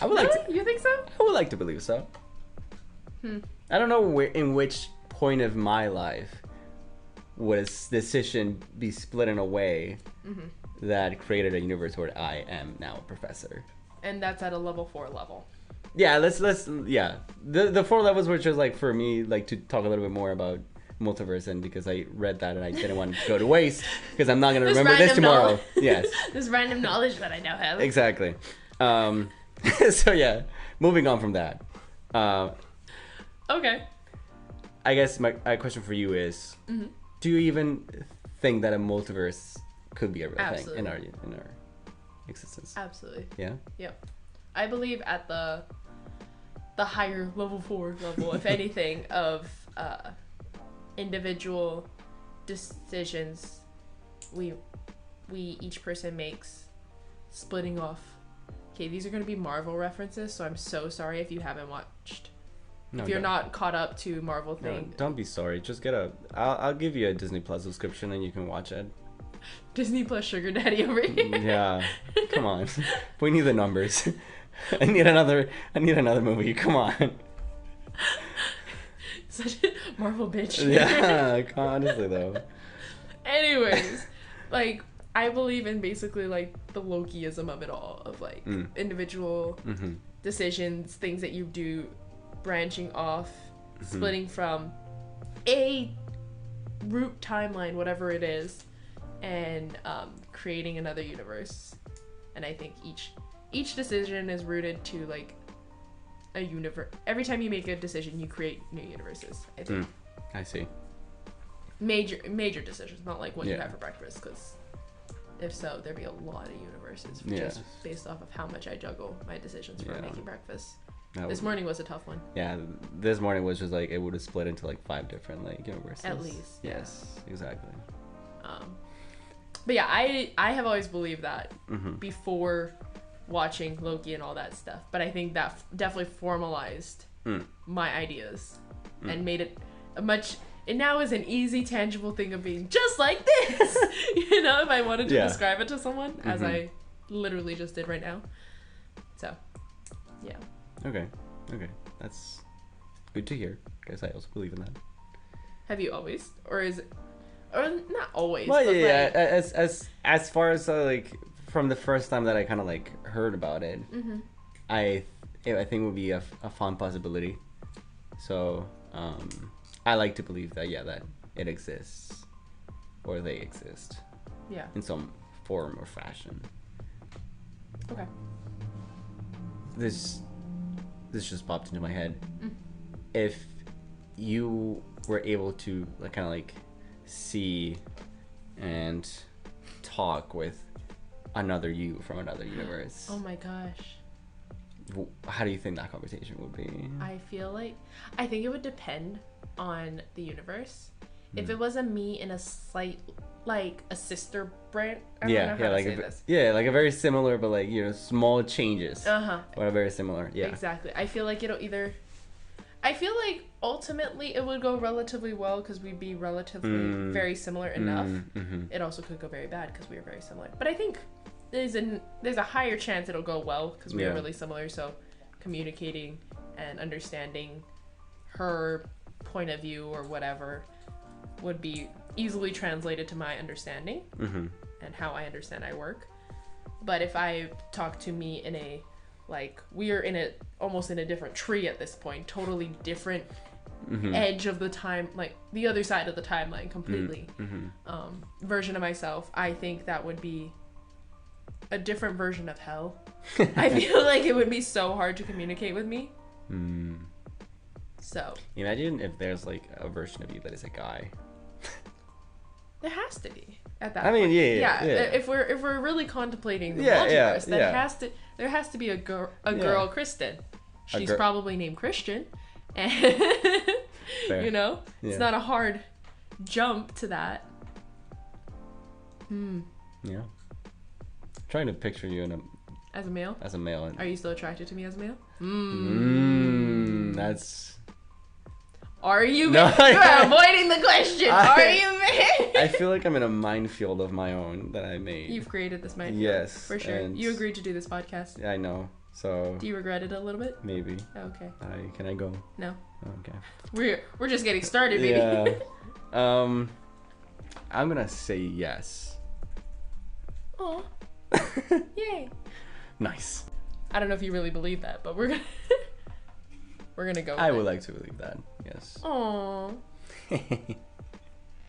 I would like to, You think so? I would like to believe so. I don't know where, in which point of my life would a decision be split in a way that created a universe where I am now a professor. And that's at a level 4 level. Yeah, let's yeah. The 4 levels were just like for me like to talk a little bit more about Multiverse, and because I read that and I didn't want to go to waste because I'm not gonna This remember this random tomorrow. knowledge. Yes. This random knowledge that I now have. Exactly. So yeah, moving on from that. Okay. I guess my question for you is, do you even think that a multiverse could be a real thing in our existence? Absolutely. Yeah. Yep. I believe at the higher level 4 level, if anything, of individual decisions we each person makes, splitting off. Okay, these are going to be Marvel references, so I'm so sorry if you haven't watched. No, if you're don't. not caught up to Marvel No, thing. don't be sorry. Just get a. I'll give you a Disney Plus subscription and you can watch it. Disney Plus sugar daddy over here. Yeah. Come on. We need the numbers. I need another movie. Come on. Such a Marvel bitch. Yeah. Honestly though. Anyways, like I believe in basically like the Lokiism of it all, of like individual decisions, things that you do, branching off, splitting from a root timeline, whatever it is, and creating another universe. And I think each decision is rooted to like a universe. Every time you make a decision, you create new universes. I think I see. major decisions, not like what you Yeah. have for breakfast, because if so, there'd be a lot of universes Yeah. just based off of how much I juggle my decisions for Yeah. making breakfast. That This would- morning was a tough one. Yeah, this morning was just like it would have split into like 5 different like universes. At least, yeah. Yes, exactly. But yeah, I have always believed that Mm-hmm. before watching Loki and all that stuff. But I think that definitely formalized my ideas and made it a much. It now is an easy, tangible thing of being just like this. You know, if I wanted to Yeah. describe it to someone, as I literally just did right now. So, yeah. Okay, that's good to hear. Guess I also believe in that. Have you always, or is it, or not always? Well, but yeah, like, as far as like from the first time that I kind of like heard about it, I think it would be a fun possibility. So I like to believe that that it exists, or they exist yeah. in some form or fashion. Okay. This just popped into my head. If you were able to like kind of like see and talk with another you from another universe, Oh my gosh. how do you think that conversation would be? I think it would depend on the universe. If it was a me in a slight, like a sister brand, I don't know how to like say this. like a very similar, but like small changes. But very similar. Yeah. Exactly. I feel like it'll either. I feel like ultimately it would go relatively well because we'd be relatively very similar enough. It also could go very bad because we are very similar. But I think there's a higher chance it'll go well because we are really similar. So communicating and understanding her point of view or whatever would be easily translated to my understanding and how I understand I work. But if I talk to me in a, like, we are in almost in a different tree at this point, totally different edge of the time, like the other side of the timeline completely, version of myself, I think that would be a different version of hell. I feel like it would be so hard to communicate with me. So imagine if there's like a version of you that is a guy. There has to be at that I mean, point. yeah. If we're really contemplating the multiverse, there has to be a girl Kristen. She's probably named Christian, and you know, it's not a hard jump to that. Yeah. I'm trying to picture you in as a male. As a male. Are you still attracted to me as a male? That's. Are you? No, you're avoiding the question. Are you? I feel like I'm in a minefield of my own that I made. You've created this minefield. Yes, for sure. You agreed to do this podcast. I know. So. Do you regret it a little bit? Maybe. Okay. Can I go? No. Okay. We're just getting started, baby. Yeah. I'm gonna say yes. Oh. Yay. Nice. I don't know if you really believe that, but we're gonna go with I would like to believe that. Yes. Aww.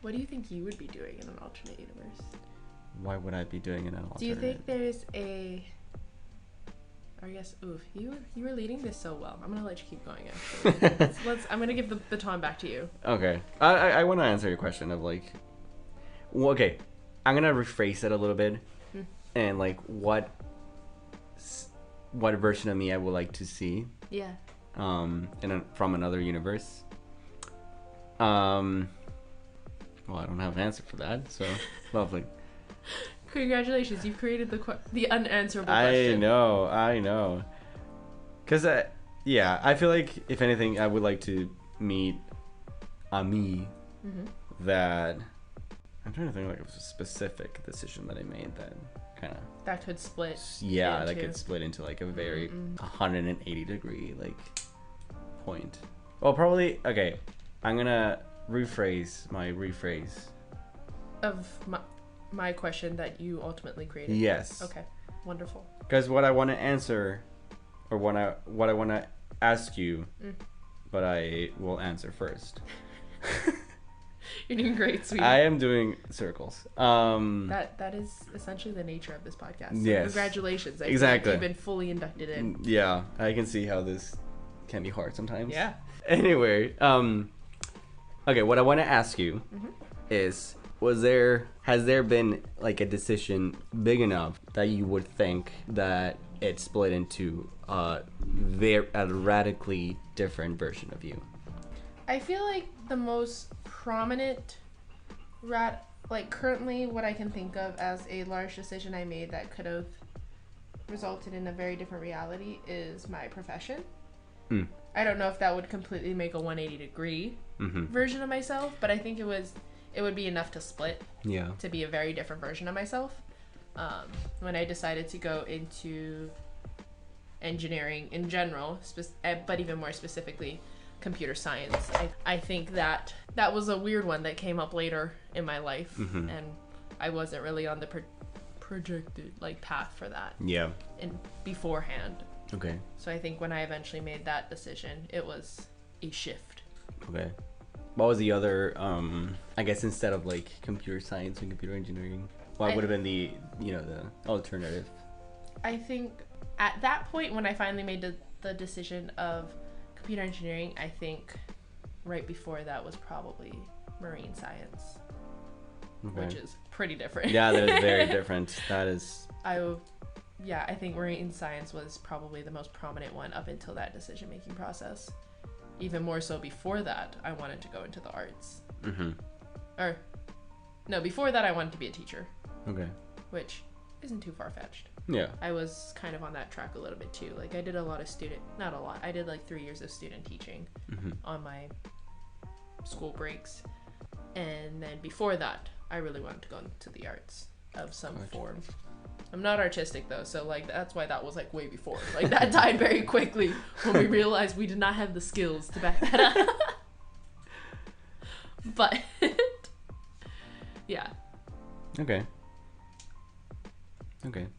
What do you think you would be doing in an alternate universe? Why would I be doing in an alternate? Do you think there's a... I guess, you were leading this so well. I'm gonna let you keep going, actually. I'm gonna give the baton back to you. Okay. I want to answer your question of like... Well, okay. I'm gonna rephrase it a little bit. And like what version of me I would like to see. Yeah. From another universe. Well, I don't have an answer for that, so lovely. Congratulations, you've created the unanswerable question. I know. Cause I feel like if anything, I would like to meet a me that I'm trying to think like of a specific decision that I made that could split. Yeah, that could split into like a very 180 degree like point. Well, probably okay. I'm gonna rephrase of my question that you ultimately created. Yes. Okay. Wonderful. Because what I want to answer, or what I want to ask you, but I will answer first. You're doing great, sweetie. I am doing circles. That is essentially the nature of this podcast. So yes. Congratulations. Exactly. You've been fully inducted in. Yeah, I can see how this can be hard sometimes. Yeah. Anyway, okay, what I want to ask you is, has there been like a decision big enough that you would think that it split into a radically different version of you? I feel like the most prominent currently what I can think of as a large decision I made that could have resulted in a very different reality is my profession. I don't know if that would completely make a 180 degree version of myself, but I think it would be enough to split to be a very different version of myself. When I decided to go into engineering in general, but even more specifically computer science, I think that was a weird one that came up later in my life, and I wasn't really on the projected path for that beforehand. Okay. So I think when I eventually made that decision, it was a shift. Okay. What was the other, I guess instead of computer science and computer engineering, what would have been the alternative? I think at that point when I finally made the decision of computer engineering, I think right before that was probably marine science, which is pretty different. Yeah, that is very different. That is... I think marine science was probably the most prominent one up until that decision-making process. Even more so before that, I wanted to go into the arts. Or, no, before that I wanted to be a teacher. Okay. Which isn't too far-fetched. Yeah. I was kind of on that track a little bit too. I did a lot of not a lot, I did 3 years of student teaching on my school breaks. And then before that, I really wanted to go into the arts of some form. I'm not artistic though, so that's why that was way before. That died very quickly when we realized we did not have the skills to back that up. But yeah. Okay,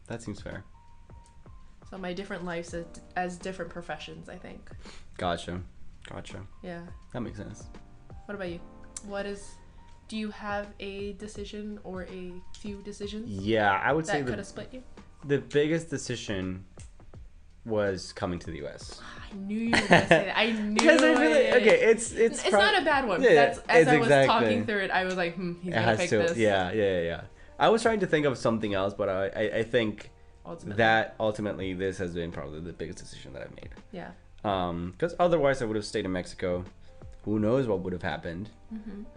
that seems fair. So my different lives as different professions, I think. Gotcha. Yeah. That makes sense. What about you? Do you have a decision or a few decisions? Yeah, I would say that could have split you. The biggest decision was coming to the U.S. I knew you were gonna say that. I knew because I okay, it's not a bad one. Yeah, That's as I was exactly. talking through it, I was like, he's gonna pick this. Yeah. I was trying to think of something else, but I think ultimately this has been probably the biggest decision that I've made. Yeah. Because otherwise I would have stayed in Mexico. Who knows what would have happened?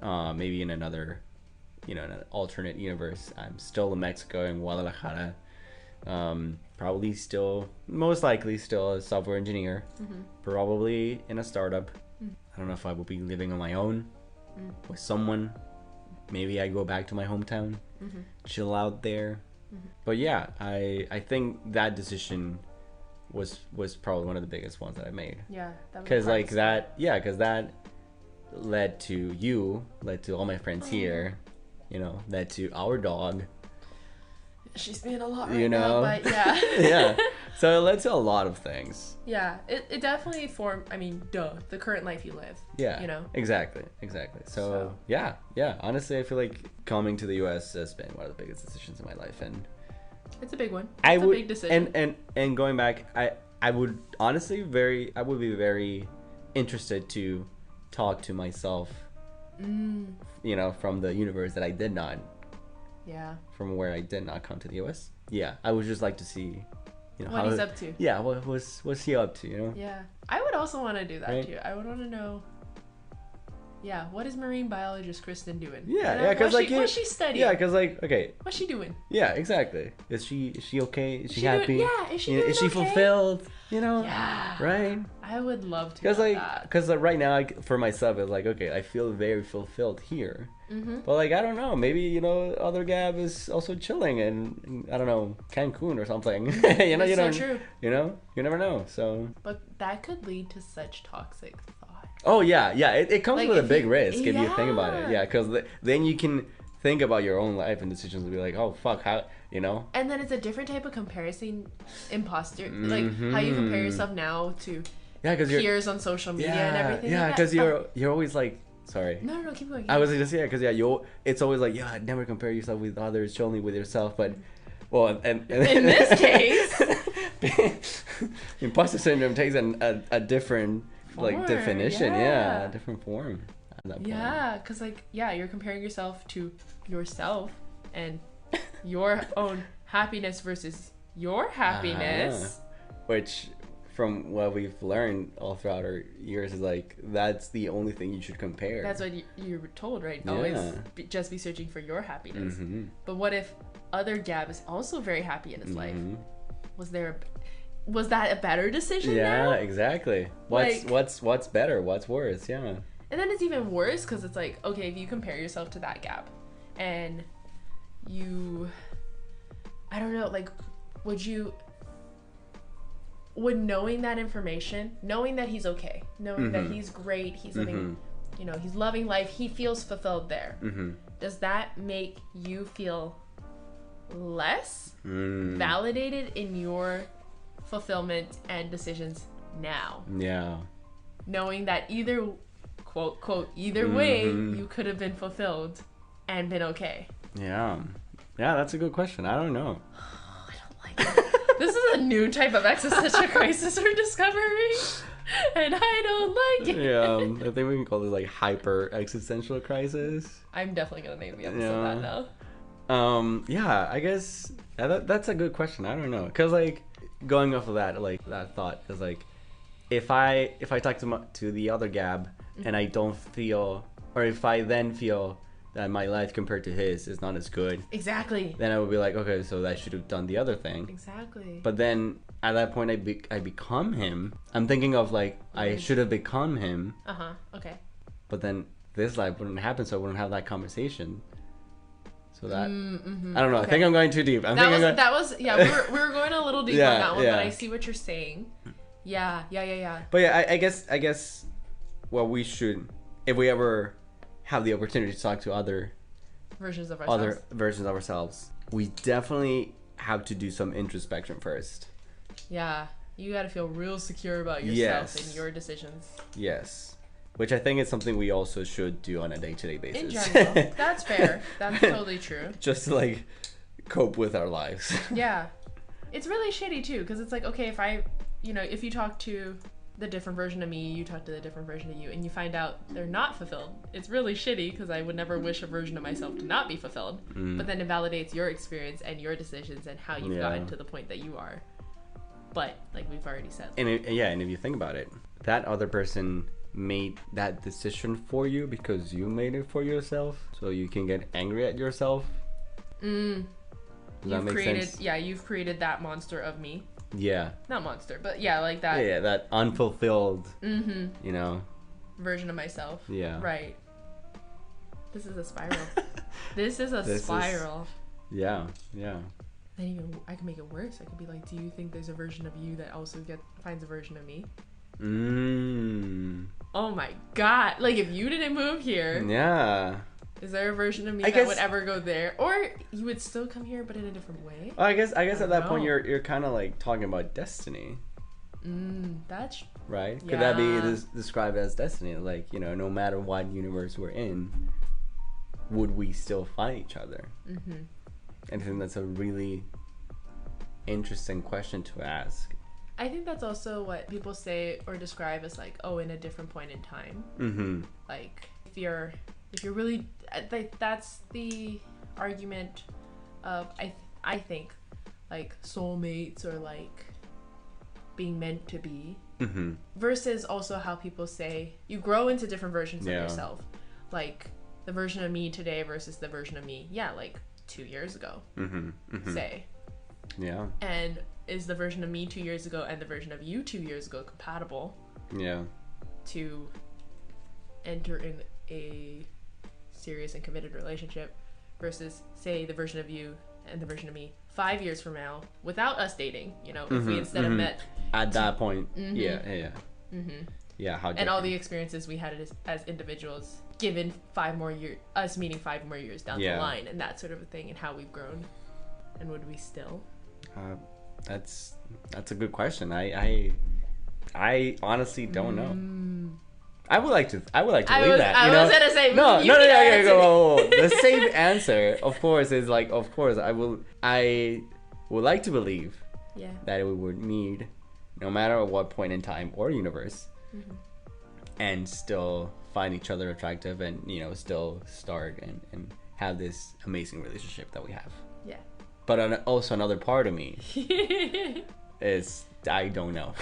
Maybe in another, in an alternate universe, I'm still in Mexico, in Guadalajara. Probably still, most likely still a software engineer. Probably in a startup. I don't know if I will be living on my own with someone. Maybe I go back to my hometown, chill out there. But yeah, I think that decision was probably one of the biggest ones that I made. Yeah, because that led to all my friends here, led to our dog. She's being a lot right now, but yeah. Yeah, so it led to a lot of things. Yeah, it definitely formed, the current life you live. Yeah, exactly. So yeah, honestly I feel like coming to the US has been one of the biggest decisions in my life, and it's a big one. It's a big decision. And going back, I would be very interested to talk to myself, from the universe that I did not. Yeah. From where I did not come to the US. Yeah, I would just like to see, what he's up to. Yeah, what's he up to, Yeah, I would also want to do that too. I would want to know. Yeah, what is marine biologist Kristen doing? Yeah, because what's she studying? Yeah, because okay. What's she doing? Yeah, exactly. Is she okay? Is she happy? Is she doing is she okay? fulfilled? Yeah. Right. I would love to. Because right now, for myself, it's like, okay, I feel very fulfilled here. But I don't know. Maybe other Gab is also chilling in, I don't know, Cancun or something. You don't. So true. You never know. So. But that could lead to such toxic thought. Oh yeah. It comes with a big risk if you think about it. Yeah, because then you can think about your own life and decisions and be like, oh fuck, how. And then it's a different type of comparison, imposter, like how you compare yourself now to peers on social media and everything. Yeah, because you're always like, sorry. No, keep going. I was just because it's always like never compare yourself with others, only with yourself. But well, and in this case, imposter syndrome takes a different definition, a different form. At that point. Yeah, because you're comparing yourself to yourself and your own happiness versus your happiness, which from what we've learned all throughout our years is that's the only thing you should compare. That's what you were told, right? Always just be searching for your happiness. But what if other Gab is also very happy in his life? Was that a better decision? Yeah, exactly. What's better? What's worse? Yeah. And then it's even worse because it's like, okay, if you compare yourself to that Gab and I don't know, would knowing that information, knowing that he's okay, knowing that he's great, he's living, he's loving life, he feels fulfilled there, does that make you feel less validated in your fulfillment and decisions now? Yeah. Knowing that either, quote, either way, you could have been fulfilled and been okay. Yeah, that's a good question. I don't know. I don't like it. This is a new type of existential crisis we're discovering, and I don't like it. Yeah, I think we can call this hyper-existential crisis. I'm definitely gonna name the episode that now. Yeah, I guess that's a good question. I don't know, cause going off of that, that thought, cause if I talk to the other Gab and I don't feel, or if I then feel that my life compared to his is not as good. Exactly. Then I would be like, okay, so I should have done the other thing. Exactly. But then at that point, I become him. I'm thinking of I should have become him. Okay. But then this life wouldn't happen, so I wouldn't have that conversation. So that I don't know. Okay. I think I'm going too deep. We were going a little deep on that one, but I see what you're saying. Yeah. But yeah, I guess well, we should, if we ever have the opportunity to talk to other versions of ourselves, we definitely have to do some introspection first. Yeah, you got to feel real secure about yourself and your decisions. Yes, which I think is something we also should do on a day-to-day basis. In general, that's fair. That's totally true. Just to cope with our lives. Yeah, it's really shitty too, because it's okay, if you talk to the different version of me, you talk to the different version of you, and you find out they're not fulfilled. It's really shitty because I would never wish a version of myself to not be fulfilled. But then it validates your experience and your decisions and how you've gotten to the point that you are. But like we've already said. And and if you think about it, that other person made that decision for you because you made it for yourself, so you can get angry at yourself. Does that make sense? Yeah, you've created that monster of me. Yeah. Not monster, but yeah, like that. Yeah, that unfulfilled, you know, version of myself. Yeah. Right. This is a spiral. This is a spiral. Yeah. Then even I can make it worse. I could be like, do you think there's a version of you that also finds a version of me? Oh my god! Like if you didn't move here. Yeah. Is there a version of me that would ever go there, or you would still come here but in a different way? Well, I guess at that point you're kind of like talking about destiny. That's right. Yeah. Could that be described as destiny? Like, you know, no matter what universe we're in, would we still find each other? And I think that's a really interesting question to ask. I think that's also what people say or describe as like, oh, in a different point in time. Like if you're really, like, that's the argument of I think like soulmates or like being meant to be, versus also how people say you grow into different versions of yourself, like the version of me today versus the version of me like 2 years ago, say. Yeah. And is the version of me 2 years ago and the version of you 2 years ago compatible? Yeah. To enter in a serious and committed relationship versus, say, the version of you and the version of me 5 years from now without us dating, you know, if we instead have met at that point. Yeah, how different. And all the experiences we had as individuals given 5 more years, us meeting 5 more years down the line, and that sort of a thing, and how we've grown. And would we still? That's a good question. I honestly don't know. I would like to believe that. I was gonna say no. Okay, go. The same answer, of course, is like, of course, I would like to believe that we would meet no matter what point in time or universe, and still find each other attractive, and you know, still start and have this amazing relationship that we have. Yeah. But also another part of me is I don't know.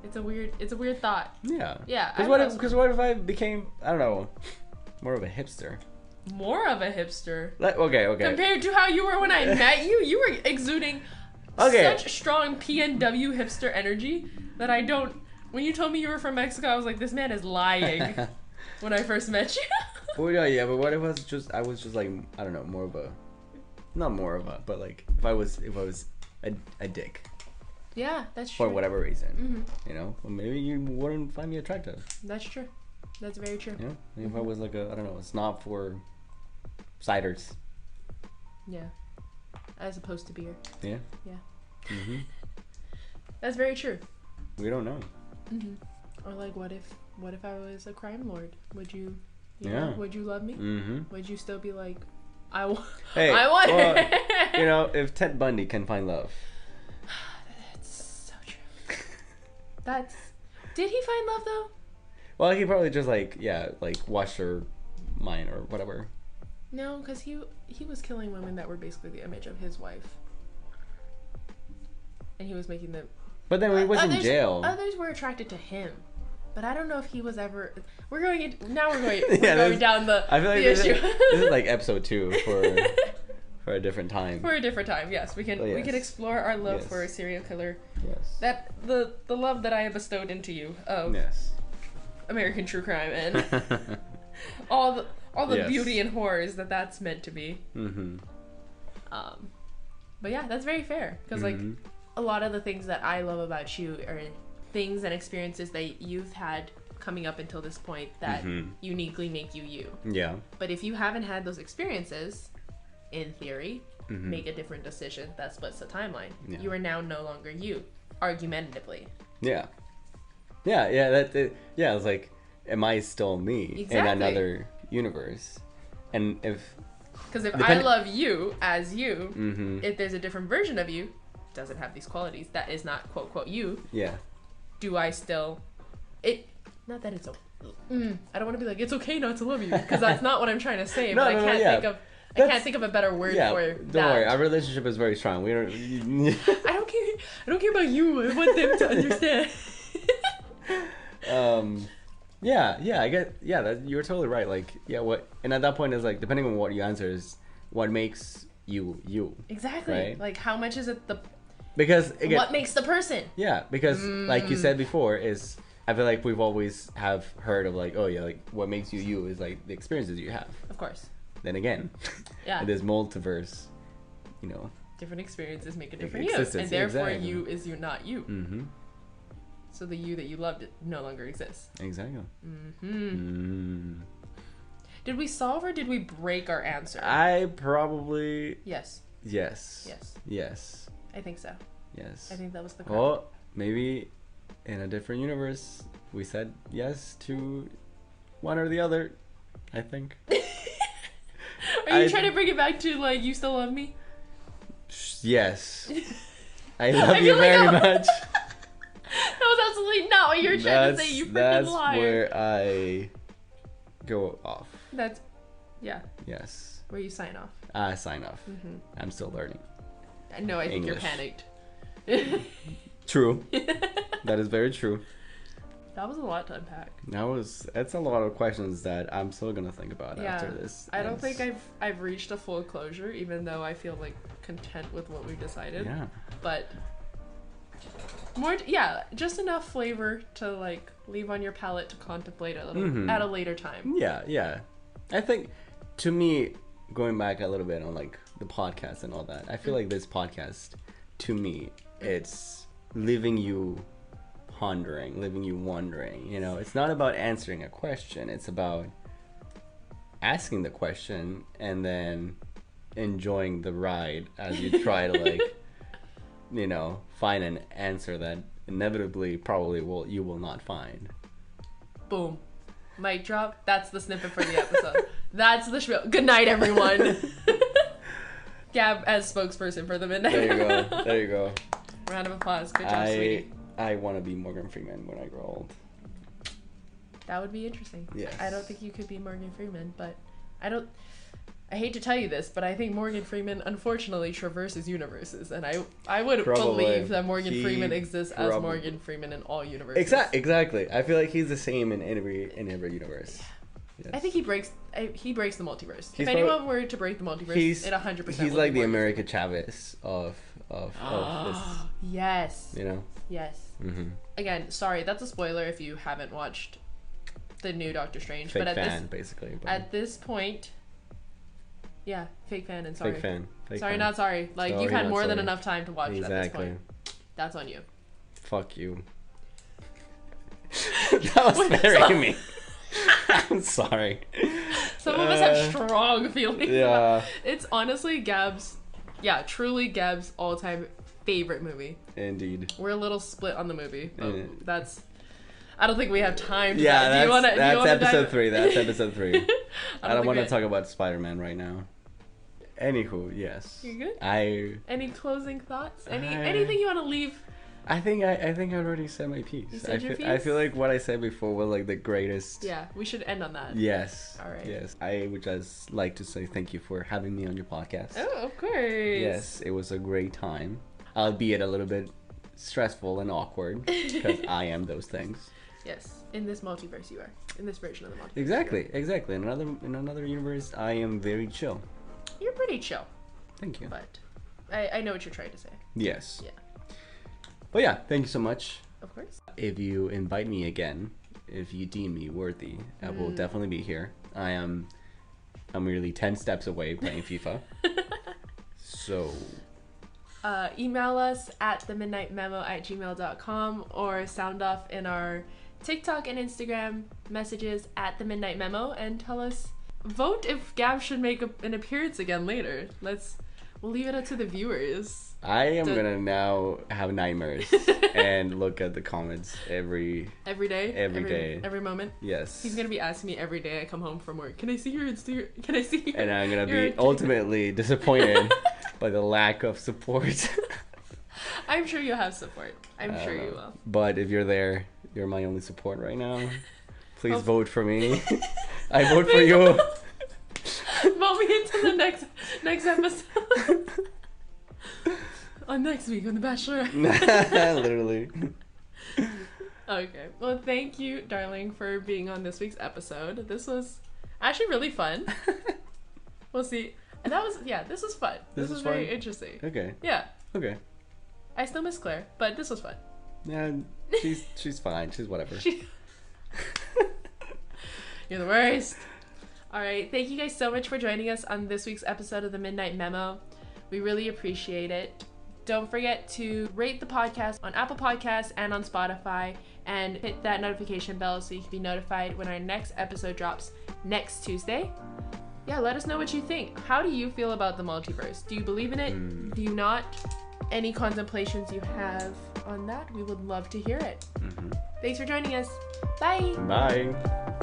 It's a weird thought. Yeah. Yeah. Because what if I became, I don't know, more of a hipster? More of a hipster? Okay. Compared to how you were when I met you, you were exuding such strong PNW hipster energy that I don't. When you told me you were from Mexico, I was like, this man is lying. When I first met you. Well, yeah, but what if I was just like, I don't know, more of a, not more of a, but like if I was a dick. Yeah, that's true. For whatever reason, you know, well, maybe you wouldn't find me attractive. That's true. That's very true. Yeah, if I was like a, I don't know, a snob for ciders. Yeah, as opposed to beer. Yeah. Yeah. That's very true. We don't know. Or like, what if I was a crime lord? Would you know, would you love me? Would you still be like, I want her? You know, if Ted Bundy can find love. Did he find love though? Well, he probably just like washed her mind or whatever. No, because he was killing women that were basically the image of his wife, and he was making them. But then he was in jail. Others were attracted to him, but I don't know if he was ever. We're going down the. I feel like the issue. This is like episode 2 for a different time. For a different time, yes. We can explore our love for a serial killer. Yes. That the love that I have bestowed into you of American true crime and all the beauty and horrors that's meant to be. But yeah, that's very fair because like a lot of the things that I love about you are things and experiences that you've had coming up until this point that uniquely make you you. Yeah. But if you haven't had those experiences, in theory, make a different decision that splits the timeline. Yeah. You are now no longer you, argumentatively. Yeah. It's like, am I still me in another universe? And because if I love you as you, if there's a different version of you, doesn't have these qualities, that is not quote quote you. Yeah. Do I still Not that it's I don't want to be like, it's okay not to love you, because that's not what I'm trying to say. No, but no, I yeah. can't think of a better word for don't that. worry. Our relationship is very strong. We don't. I don't care about you. I want them to understand. I get. Yeah, you're totally right. Like, and at that point is like, depending on what you answer is what makes you you. Exactly. Right? Like, how much is it because again, what makes the person? Yeah, because like you said before, is I feel like we've always have heard of like, oh yeah, like what makes you you is like the experiences you have. Of course. Then again, in this multiverse, different experiences make a different you, and therefore you is you not you. Mm-hmm. So the you that you loved no longer exists. Exactly. Mm-hmm. Did we solve or did we break our answer? I probably... Yes. Yes. Yes. Yes. I think so. Yes. I think that was the correct. Well, maybe in a different universe, we said yes to one or the other, I think. Are you trying to bring it back to, like, you still love me? Yes. I love you very much. That was absolutely not what you were trying to say, you freaking liar. That's where I go off. Yes. Where you sign off. I sign off. Mm-hmm. I'm still learning. No, I think English. you're panicked. True. That is very true. That was a lot to unpack. It's a lot of questions that I'm still gonna think about after this. I don't think I've reached a full closure, even though I feel like content with what we've decided. Yeah. But just enough flavor to like leave on your palate to contemplate a little at a later time. Yeah. I think, to me, going back a little bit on like the podcast and all that, I feel like this podcast, to me, it's leaving you pondering, leaving you wondering. It's not about answering a question. It's about asking the question and then enjoying the ride as you try to like, find an answer that inevitably probably you will not find. Boom. Mic drop. That's the snippet for the episode. That's the spiel. Good night, everyone. Gab as spokesperson for the Midnight. There you go. Round of applause. Good job, sweetie. I want to be Morgan Freeman when I grow old. That would be interesting. Yes. I don't think you could be Morgan Freeman, but I hate to tell you this, but I think Morgan Freeman unfortunately traverses universes, and I would believe that Morgan Freeman exists as Morgan Freeman in all universes. Exactly. I feel like he's the same in every universe. Yes. I think he breaks the multiverse. If anyone were to break the multiverse, it 100%. He's like the America Chavez of this. Yes. Yes. Mm-hmm. Again, sorry, that's a spoiler if you haven't watched the new Doctor Strange. Fake fan, basically. But at this point, fake fan and sorry. Fake fan. Sorry, not sorry. Like, you've had more than enough time to watch it at this point. That's on you. Fuck you. That was very mean. I'm sorry. Some of us have strong feelings. Yeah. It's honestly truly Gab's all-time favorite movie. Indeed. We're a little split on the movie, but I don't think we have time to that's episode 3. That's episode 3. I don't want to talk about Spider-Man right now. Anywho, yes. You good? Any closing thoughts? Anything you want to leave? I think I already said my piece. You said your piece? I feel like what I said before was like the greatest. Yeah, we should end on that. Yes. All right. Yes. I would just like to say thank you for having me on your podcast. Oh, of course. Yes, it was a great time. Albeit a little bit stressful and awkward because I am those things. Yes, in this multiverse you are. In this version of the multiverse. Exactly. In another universe, I am very chill. You're pretty chill. Thank you. But I know what you're trying to say. Yes. Yeah. But yeah, thank you so much. Of course. If you invite me again, if you deem me worthy, I will definitely be here. I'm really 10 steps away playing FIFA. So email us at themidnightmemo@gmail.com or sound off in our TikTok and Instagram messages at the Midnight Memo and tell us, vote if Gab should make an appearance again later. We'll leave it up to the viewers. I am gonna now have nightmares and look at the comments every day, every moment. Yes. He's gonna be asking me every day I come home from work, can I see your Instagram? Can I see your? And I'm gonna be ultimately disappointed by the lack of support. I'm sure you'll have support. I'm sure you will. But if you're there, You're my only support right now. Please Oh. vote for me. I vote for you. Vote me into the next episode. On next week on The Bachelor. Literally. Okay. Well, thank you, darling, for being on this week's episode. This was actually really fun. We'll see. And this was fun. This was very fun? interesting. Okay. Yeah. Okay. I still miss Claire, but this was fun. Yeah, she's fine. She's whatever. You're the worst. All right. Thank you guys so much for joining us on this week's episode of the Midnight Memo. We really appreciate it. Don't forget to rate the podcast on Apple Podcasts and on Spotify, and hit that notification bell so you can be notified when our next episode drops next Tuesday. Yeah, let us know what you think. How do you feel about the multiverse? Do you believe in it? Do you not? Any contemplations you have on that? We would love to hear it. Thanks for joining us. Bye. Bye.